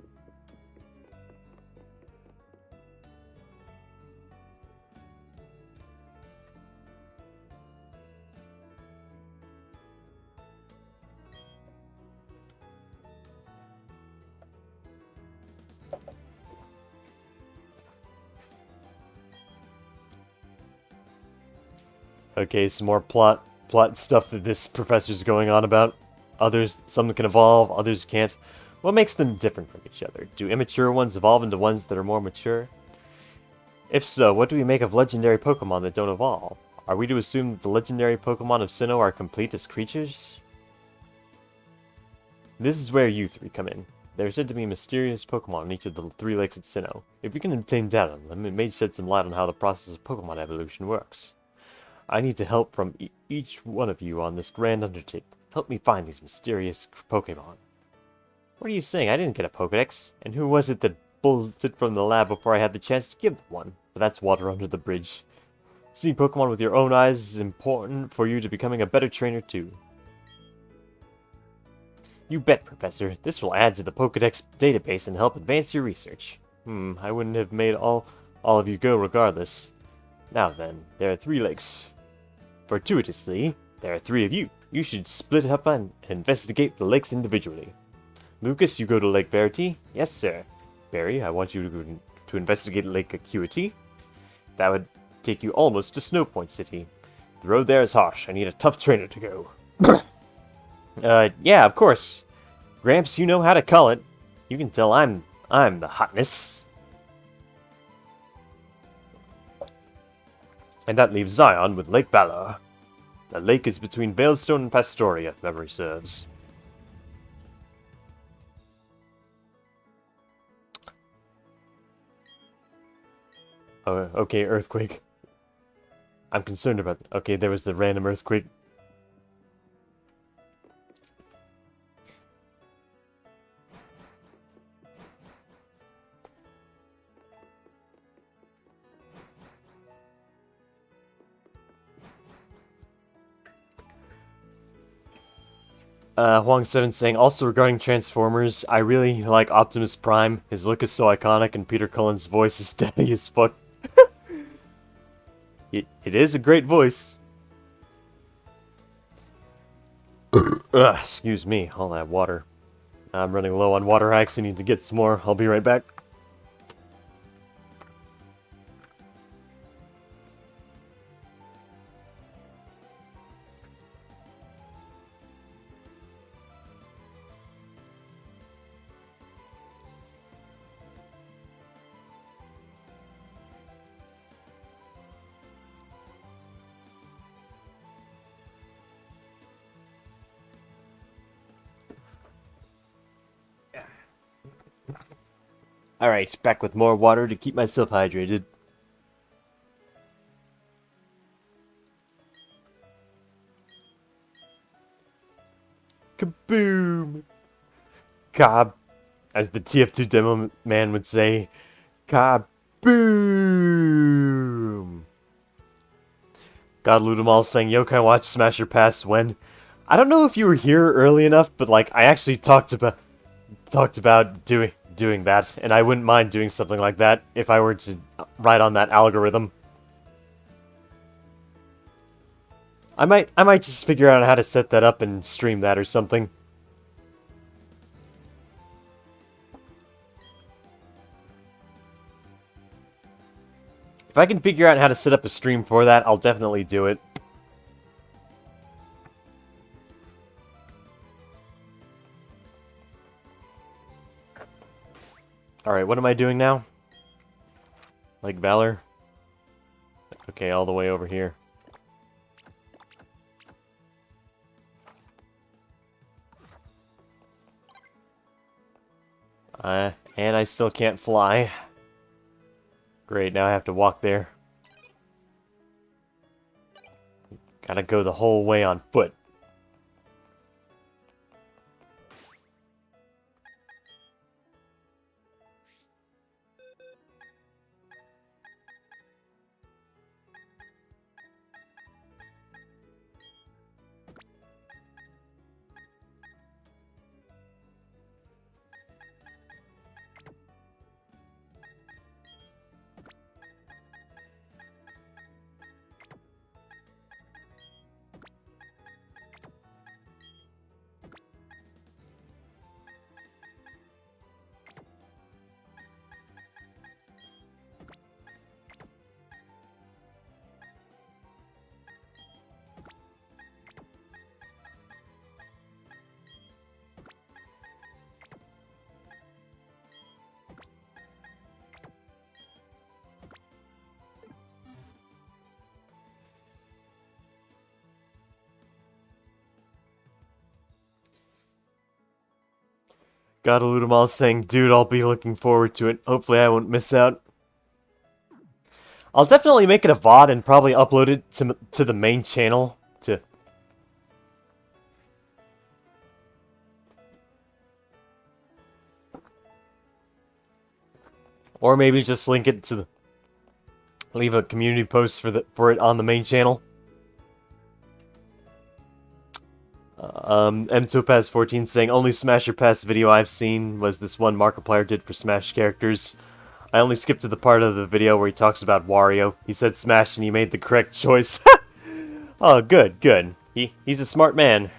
Okay, some more plot stuff that this professor's going on about. Some can evolve, others can't. What makes them different from each other? Do immature ones evolve into ones that are more mature? If so, what do we make of legendary Pokemon that don't evolve? Are we to assume that the legendary Pokemon of Sinnoh are complete as creatures? This is where you three come in. There are said to be mysterious Pokemon on each of the 3 lakes at Sinnoh. If we can obtain data on them, it may shed some light on how the process of Pokemon evolution works. I need the help from each one of you on this grand undertaking. Help me find these mysterious Pokemon. What are you saying? I didn't get a Pokedex. And who was it that bolted from the lab before I had the chance to give one? But that's water under the bridge. Seeing Pokemon with your own eyes is important for you to becoming a better trainer too. You bet, Professor. This will add to the Pokedex database and help advance your research. I wouldn't have made all of you go regardless. Now then, there are 3 lakes. Fortuitously, there are 3 of you. You should split up and investigate the lakes individually. Lucas, you go to Lake Verity? Yes, sir. Barry, I want you to investigate Lake Acuity. That would take you almost to Snow Point City. The road there is harsh. I need a tough trainer to go. Yeah, of course. Gramps, you know how to call it. You can tell I'm the hotness. And that leaves Zion with Lake Valor. The lake is between Veilstone and Pastoria, if memory serves. Oh, okay, earthquake. I'm concerned about... Okay, there was the random earthquake. Huang7 saying, also regarding Transformers, I really like Optimus Prime. His look is so iconic and Peter Cullen's voice is steady as fuck. It is a great voice. Excuse me, all that water. I'm running low on water. I actually need to get some more. I'll be right back. Alright, back with more water to keep myself hydrated. Kaboom! Kaboom! As the TF2 demo man would say, kaboom! God Ludamal saying, yo, can I watch Smasher Pass when? I don't know if you were here early enough, but like, I actually talked about doing that, and I wouldn't mind doing something like that if I were to write on that algorithm. I might just figure out how to set that up and stream that or something. If I can figure out how to set up a stream for that, I'll definitely do it. Alright, what am I doing now? Lake Valor? Okay, all the way over here. And I still can't fly. Great, now I have to walk there. Gotta go the whole way on foot. Got Ludamal saying, dude, I'll be looking forward to it. Hopefully I won't miss out. I'll definitely make it a VOD and probably upload it to the main channel. Or maybe just link it to leave a community post for it on the main channel. MTopaz14 saying, only Smasher Pass video I've seen was this one Markiplier did for Smash characters. I only skipped to the part of the video where he talks about Wario. He said Smash and he made the correct choice. Oh, good, good. He's a smart man.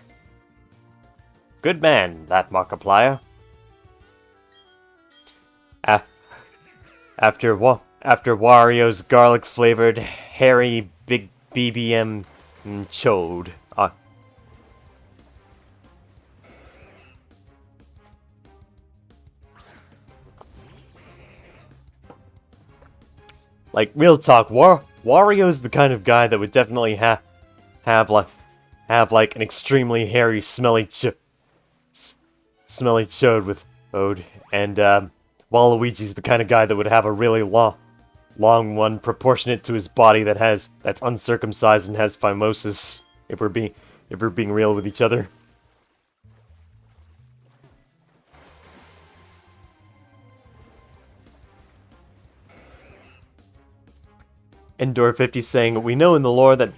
Good man, that Markiplier. After Wario's garlic-flavored, hairy, big BBM chode. Like, real talk, Wario's the kind of guy that would definitely have like an extremely hairy, smelly chode with Ode, and Waluigi's the kind of guy that would have a really long one proportionate to his body that's uncircumcised and has phimosis. If we're being real with each other. Endor50 saying, we know in the lore that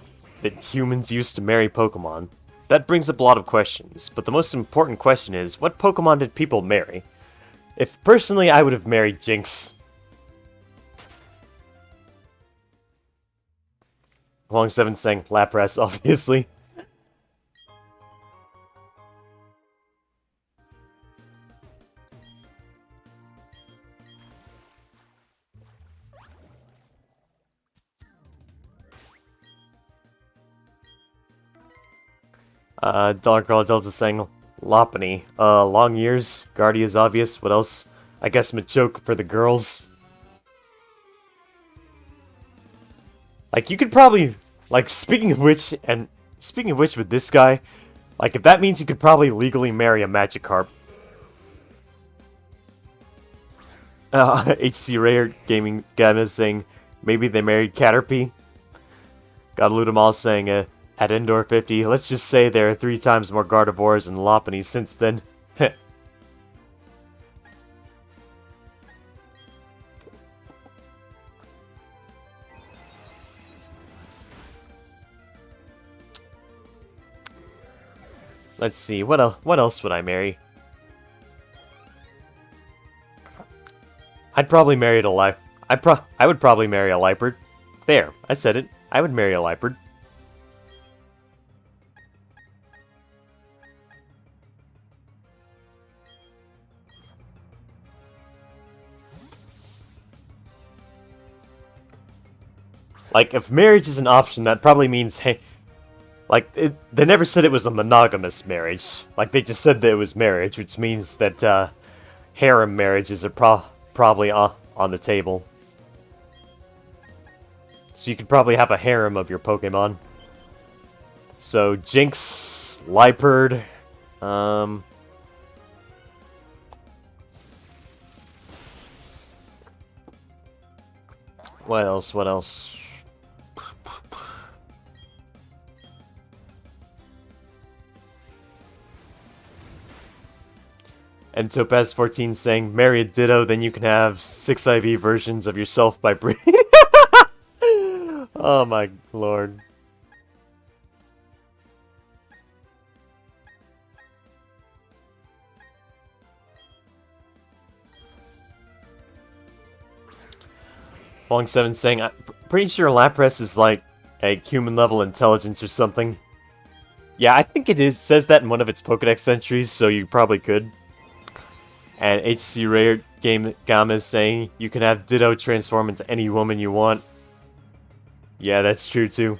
humans used to marry Pokemon. That brings up a lot of questions, but the most important question is, what Pokemon did people marry? If personally, I would have married Jinx. Long7 saying, Lapras, obviously. Dark Girl Delta saying, Lopunny. Long years. Guardy is obvious. What else? I guess Machoke for the girls. Like, you could probably... Like, speaking of which, with this guy, like, if that means you could probably legally marry a Magikarp. HC Rare Gaming Gamma saying, maybe they married Caterpie. Gotta loot them all saying, at Endor50, let's just say there are 3 times more Gardevoirs and Lopunny since then. Let's see, what else would I marry? I'd probably marry I would probably marry a Liepard. There, I said it. I would marry a Liepard. Like, if marriage is an option, that probably means, hey, like, they never said it was a monogamous marriage. Like, they just said that it was marriage, which means that, harem marriages are probably on the table. So you could probably have a harem of your Pokemon. So, Jinx, Liepard, what else? And Topaz14 saying, marry a Ditto, then you can have 6 IV versions of yourself by breeding. Oh my lord. Long7 saying, I'm pretty sure Lapras is like a human level intelligence or something. Yeah, I think it is. Says that in one of its Pokedex entries, so you probably could. And HC Rare Gamma is saying, you can have Ditto transform into any woman you want. Yeah, that's true too.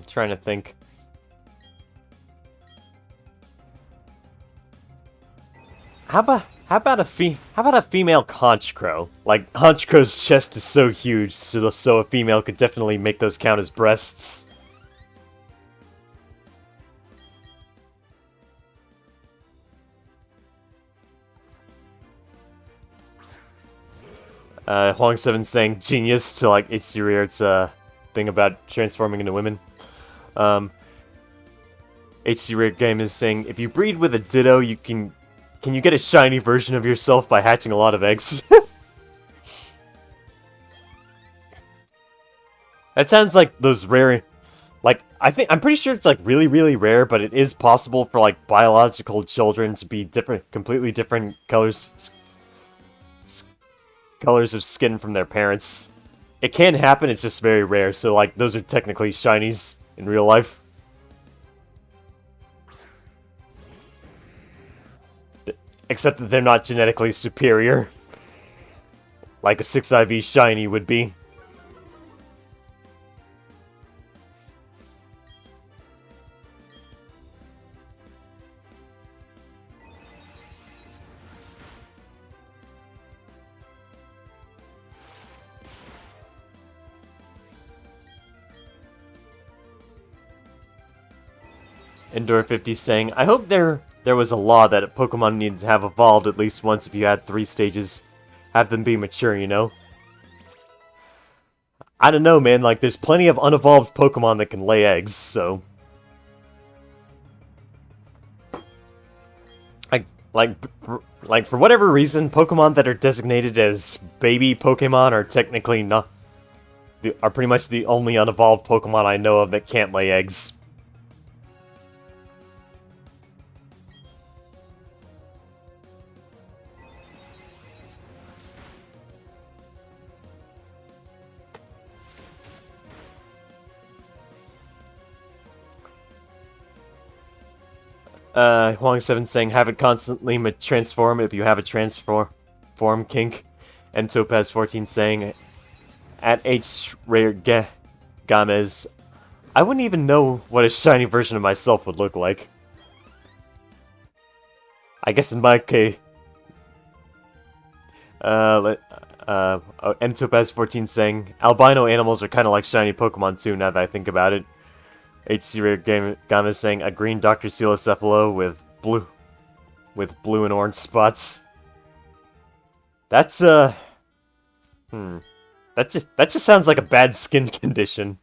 Trying to think. How about a female Honchkrow? Like, Honchkrow's chest is so huge, so a female could definitely make those count as breasts. Huang7 saying genius to, like, HC Raird's, thing about transforming into women. HC Raid Game is saying, if you breed with a Ditto, can you get a shiny version of yourself by hatching a lot of eggs? That sounds like those rare... Like, I'm pretty sure it's, like, really, really rare, but it is possible for, like, biological children to be completely different colors. colors of skin from their parents. It can happen, it's just very rare, so like those are technically shinies in real life. Except that they're not genetically superior. Like a 6IV shiny would be. Endor50 saying, I hope there was a law that a Pokemon needs to have evolved at least once if you had 3 stages. Have them be mature, you know? I don't know, man. Like, there's plenty of unevolved Pokemon that can lay eggs, so... Like, for whatever reason, Pokemon that are designated as baby Pokemon are technically not... are pretty much the only unevolved Pokemon I know of that can't lay eggs. 7 saying, have it constantly transform if you have a transform kink. And Topaz14 saying, at H. Rare Gamez, I wouldn't even know what a shiny version of myself would look like. I guess in my case... Topaz14 saying, albino animals are kind of like shiny Pokemon too, now that I think about it. HC Rare Gamez saying, a green Dr. Celocephalo with blue and orange spots. That's, that just sounds like a bad skin condition.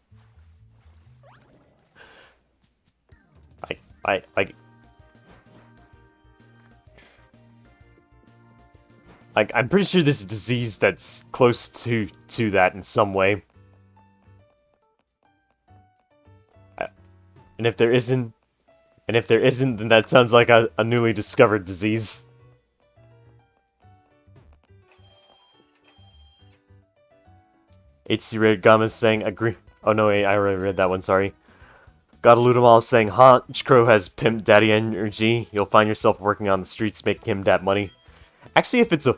I'm pretty sure there's a disease that's close to that in some way. And if there isn't, then that sounds like a newly discovered disease. HC Red Gama is saying, agree. Oh no, wait, I already read that one, sorry. Godaludamal is saying, Honchkrow has pimp daddy energy. You'll find yourself working on the streets making him that money. Actually, if it's a...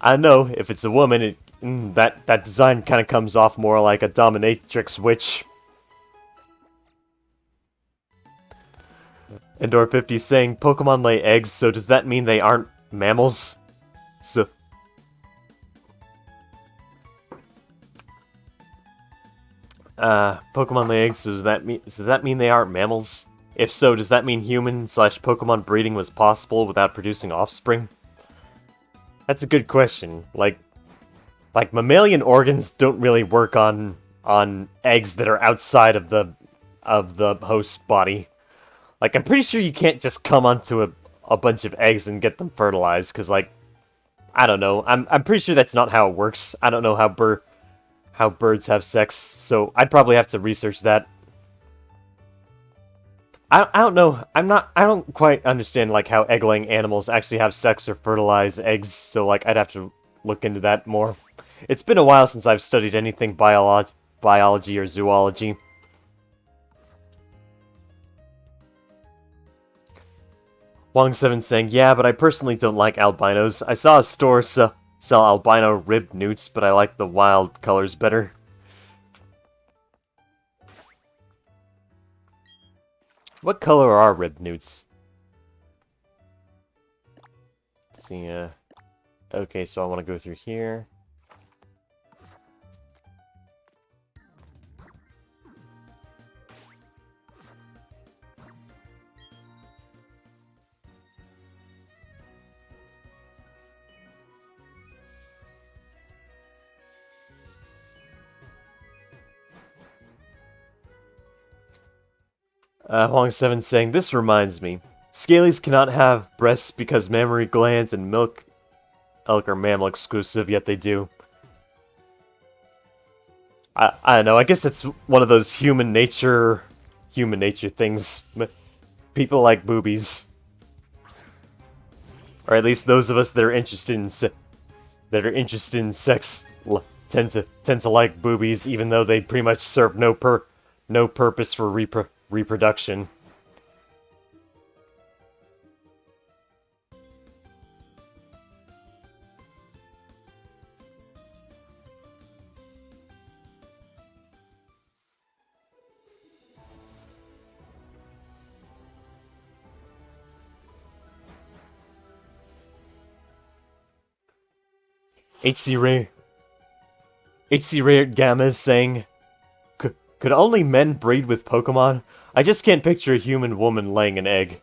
I don't know, if it's a woman, that design kind of comes off more like a dominatrix witch. Endor50 saying, Pokemon lay eggs, so does that mean they aren't mammals? So... Pokemon lay eggs, so does that mean they aren't mammals? If so, does that mean human/Pokemon breeding was possible without producing offspring? That's a good question. Like mammalian organs don't really work on eggs that are outside of the host's body. Like, I'm pretty sure you can't just come onto a bunch of eggs and get them fertilized, because, like, I don't know. I'm pretty sure that's not how it works. I don't know how birds have sex, so I'd probably have to research that. I don't know. I don't quite understand, like, how egg-laying animals actually have sex or fertilize eggs, so, like, I'd have to look into that more. It's been a while since I've studied anything biology or zoology. Wong7 saying, yeah, but I personally don't like albinos. I saw a store sell albino ribbed newts, but I like the wild colors better. What color are ribbed newts? Let's see, okay, so I want to go through here. Huang7 saying, this reminds me. Scalies cannot have breasts because mammary glands and milk elk are mammal exclusive, yet they do. I don't know, I guess it's one of those human nature things. People like boobies. Or at least those of us that are interested in that are interested in sex tend to like boobies, even though they pretty much serve no purpose for reproduction. HC Ray Gamma is saying, could only men breed with Pokemon? I just can't picture a human woman laying an egg.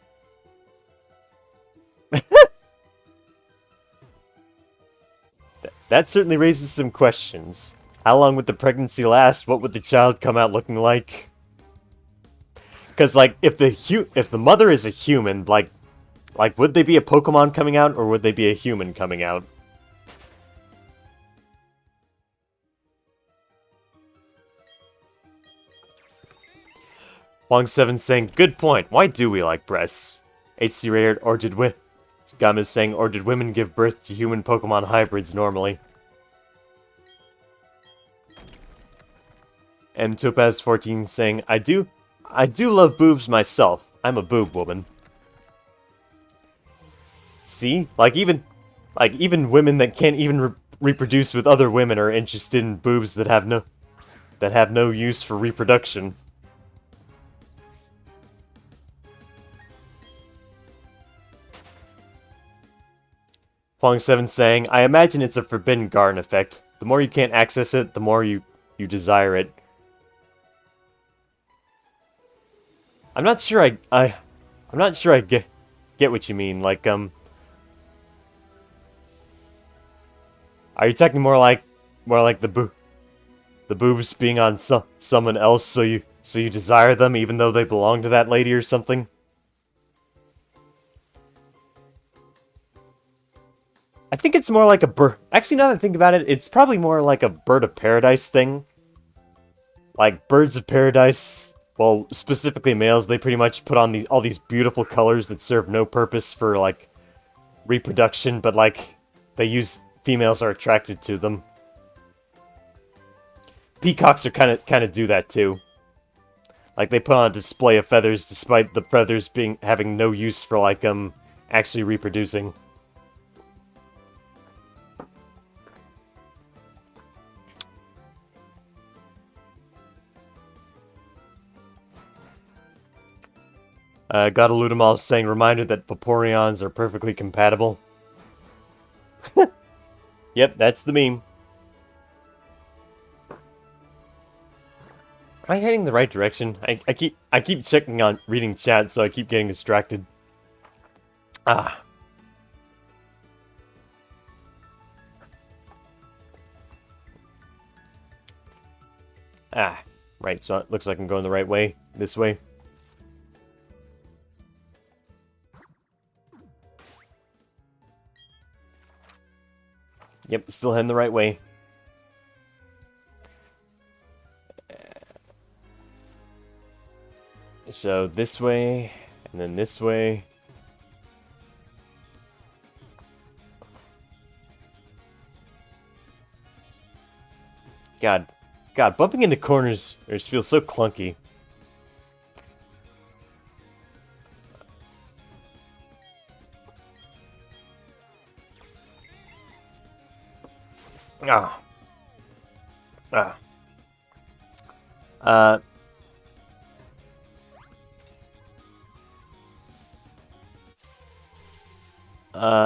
That certainly raises some questions. How long would the pregnancy last? What would the child come out looking like? Because, like, if the mother is a human, like, would they be a Pokemon coming out, or would they be a human coming out? Long7 saying, good point. Why do we like breasts? HC Rayard, or did Gamma's saying, or did women give birth to human Pokemon hybrids normally? And Topaz14 saying, I do love boobs myself. I'm a boob woman. See? Like even women that can't even reproduce with other women are interested in boobs that have no use for reproduction. Pong7 saying, I imagine it's a Forbidden Garden effect. The more you can't access it, the more you desire it. I'm not sure I'm not sure I get what you mean. Like, are you talking more like the boobs being on someone else, so you desire them even though they belong to that lady or something? I think it's more like a bird. Actually, now that I think about it, it's probably more like a bird of paradise thing. Like birds of paradise, well, specifically males, they pretty much put on all these beautiful colors that serve no purpose for like reproduction, but like females are attracted to them. Peacocks are kind of do that too. Like they put on a display of feathers despite the feathers having no use for like actually reproducing. Godaludamal saying, reminder that Vaporeons are perfectly compatible. Yep, that's the meme. Am I heading the right direction? I keep checking on reading chat, so I keep getting distracted. Ah. Right, so it looks like I'm going the right way. This way. Yep, still heading the right way. So this way, and then this way. God, bumping into corners feels so clunky.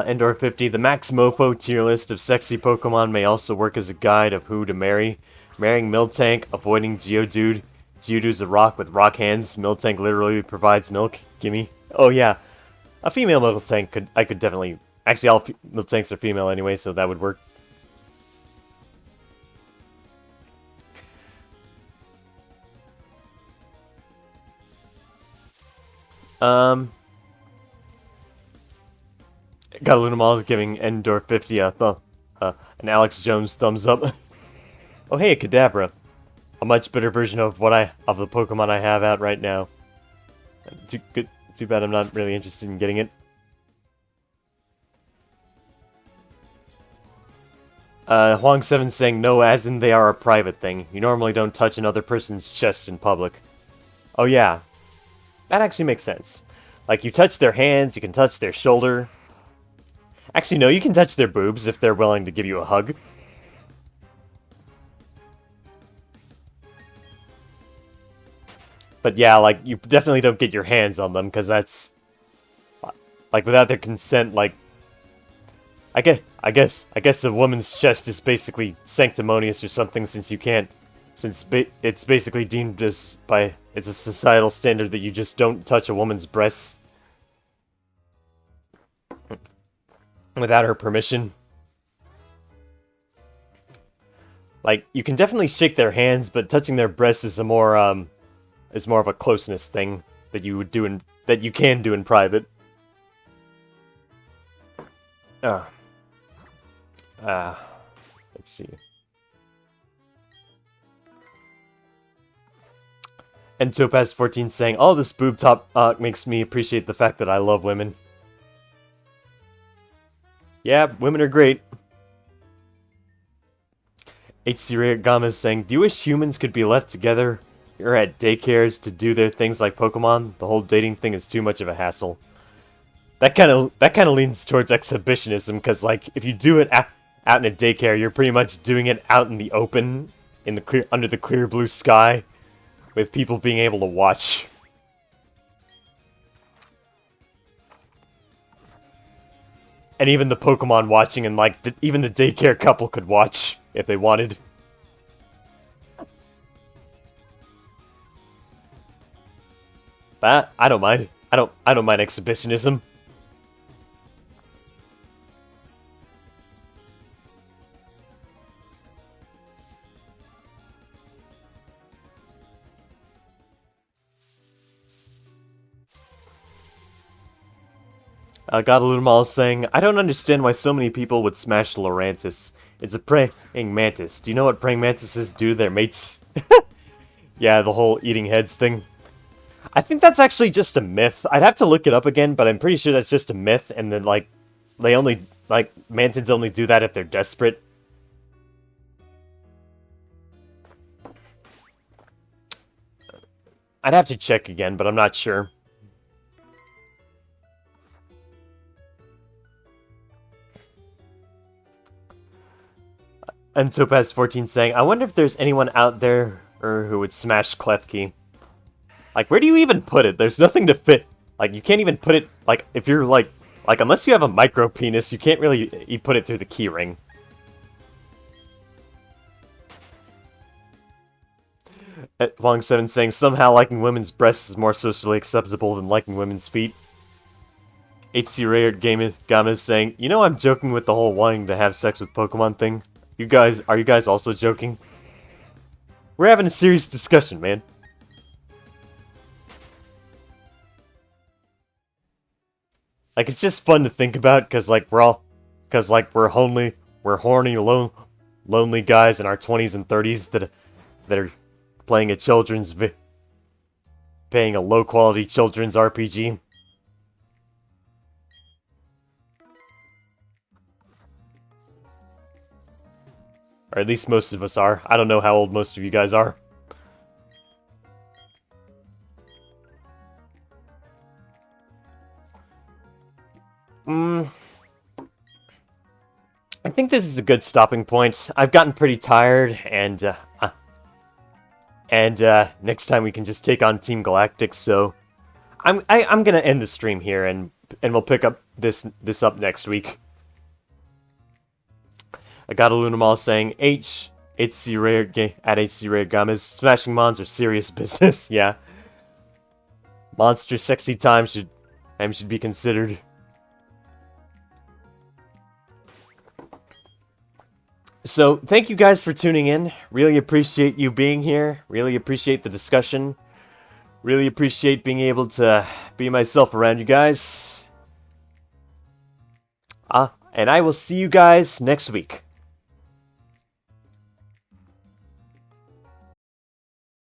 Endor 50, the Max Mofo tier list of sexy Pokemon may also work as a guide of who to marry. Marrying Miltank, avoiding Geodude. Geodude's a rock with rock hands. Miltank literally provides milk. Gimme. Oh yeah, a female Miltank I could definitely... Actually, all Miltanks are female anyway, so that would work. Galunamal is giving Endor 50 an Alex Jones thumbs up. Oh hey, a Kadabra. A much better version of of the Pokemon I have out right now. Too bad I'm not really interested in getting it. Huang Seven saying no, as in they are a private thing. You normally don't touch another person's chest in public. Oh yeah, that actually makes sense. Like, you touch their hands, you can touch their shoulder. Actually, no, you can touch their boobs if they're willing to give you a hug. But yeah, like, you definitely don't get your hands on them, because that's... Like, without their consent, like... I guess a woman's chest is basically sanctimonious or something, since you can't... Since it's basically deemed as by... It's a societal standard that you just don't touch a woman's breasts without her permission. Like, you can definitely shake their hands, but touching their breasts is more of a closeness thing that you would do that you can do in private. Let's see. And Topaz14 saying, all this boob top makes me appreciate the fact that I love women. Yeah, women are great. HC Gama is saying, do you wish humans could be left together or at daycares to do their things like Pokemon? The whole dating thing is too much of a hassle. That kind of leans towards exhibitionism, because like if you do it out in a daycare, you're pretty much doing it out in the open, in the under the clear blue sky, with people being able to watch. And even the Pokemon watching, and like even the daycare couple could watch if they wanted. But I don't mind. I don't mind exhibitionism. Godalumal is saying, I don't understand why so many people would smash Lurantis. It's a praying mantis. Do you know what praying mantises do to their mates? Yeah, the whole eating heads thing. I think that's actually just a myth. I'd have to look it up again, but I'm pretty sure that's just a myth, and then, like, mantids only do that if they're desperate. I'd have to check again, but I'm not sure. And Topaz14 saying, I wonder if there's anyone out there who would smash Klefki. Like, where do you even put it? There's nothing to fit. Like, you can't even put it, like, if you're, like, unless you have a micro penis, you can't really put it through the keyring. Wong7 saying, somehow liking women's breasts is more socially acceptable than liking women's feet. HC Rayard Gama is saying, you know I'm joking with the whole wanting to have sex with Pokemon thing? Are you guys also joking? We're having a serious discussion, man. Like, it's just fun to think about, cause we're horny, lonely guys in our 20s and 30s that are playing a low-quality children's RPG. Or at least most of us are. I don't know how old most of you guys are. I think this is a good stopping point. I've gotten pretty tired, and next time we can just take on Team Galactic. So I'm gonna end the stream here, and we'll pick up this up next week. I got a Lunamal saying HC Rare at HC Rare Gamas. Smashing mons are serious business. Yeah, monster sexy time should be considered. So, thank you guys for tuning in. Really appreciate you being here. Really appreciate the discussion. Really appreciate being able to be myself around you guys. And I will see you guys next week.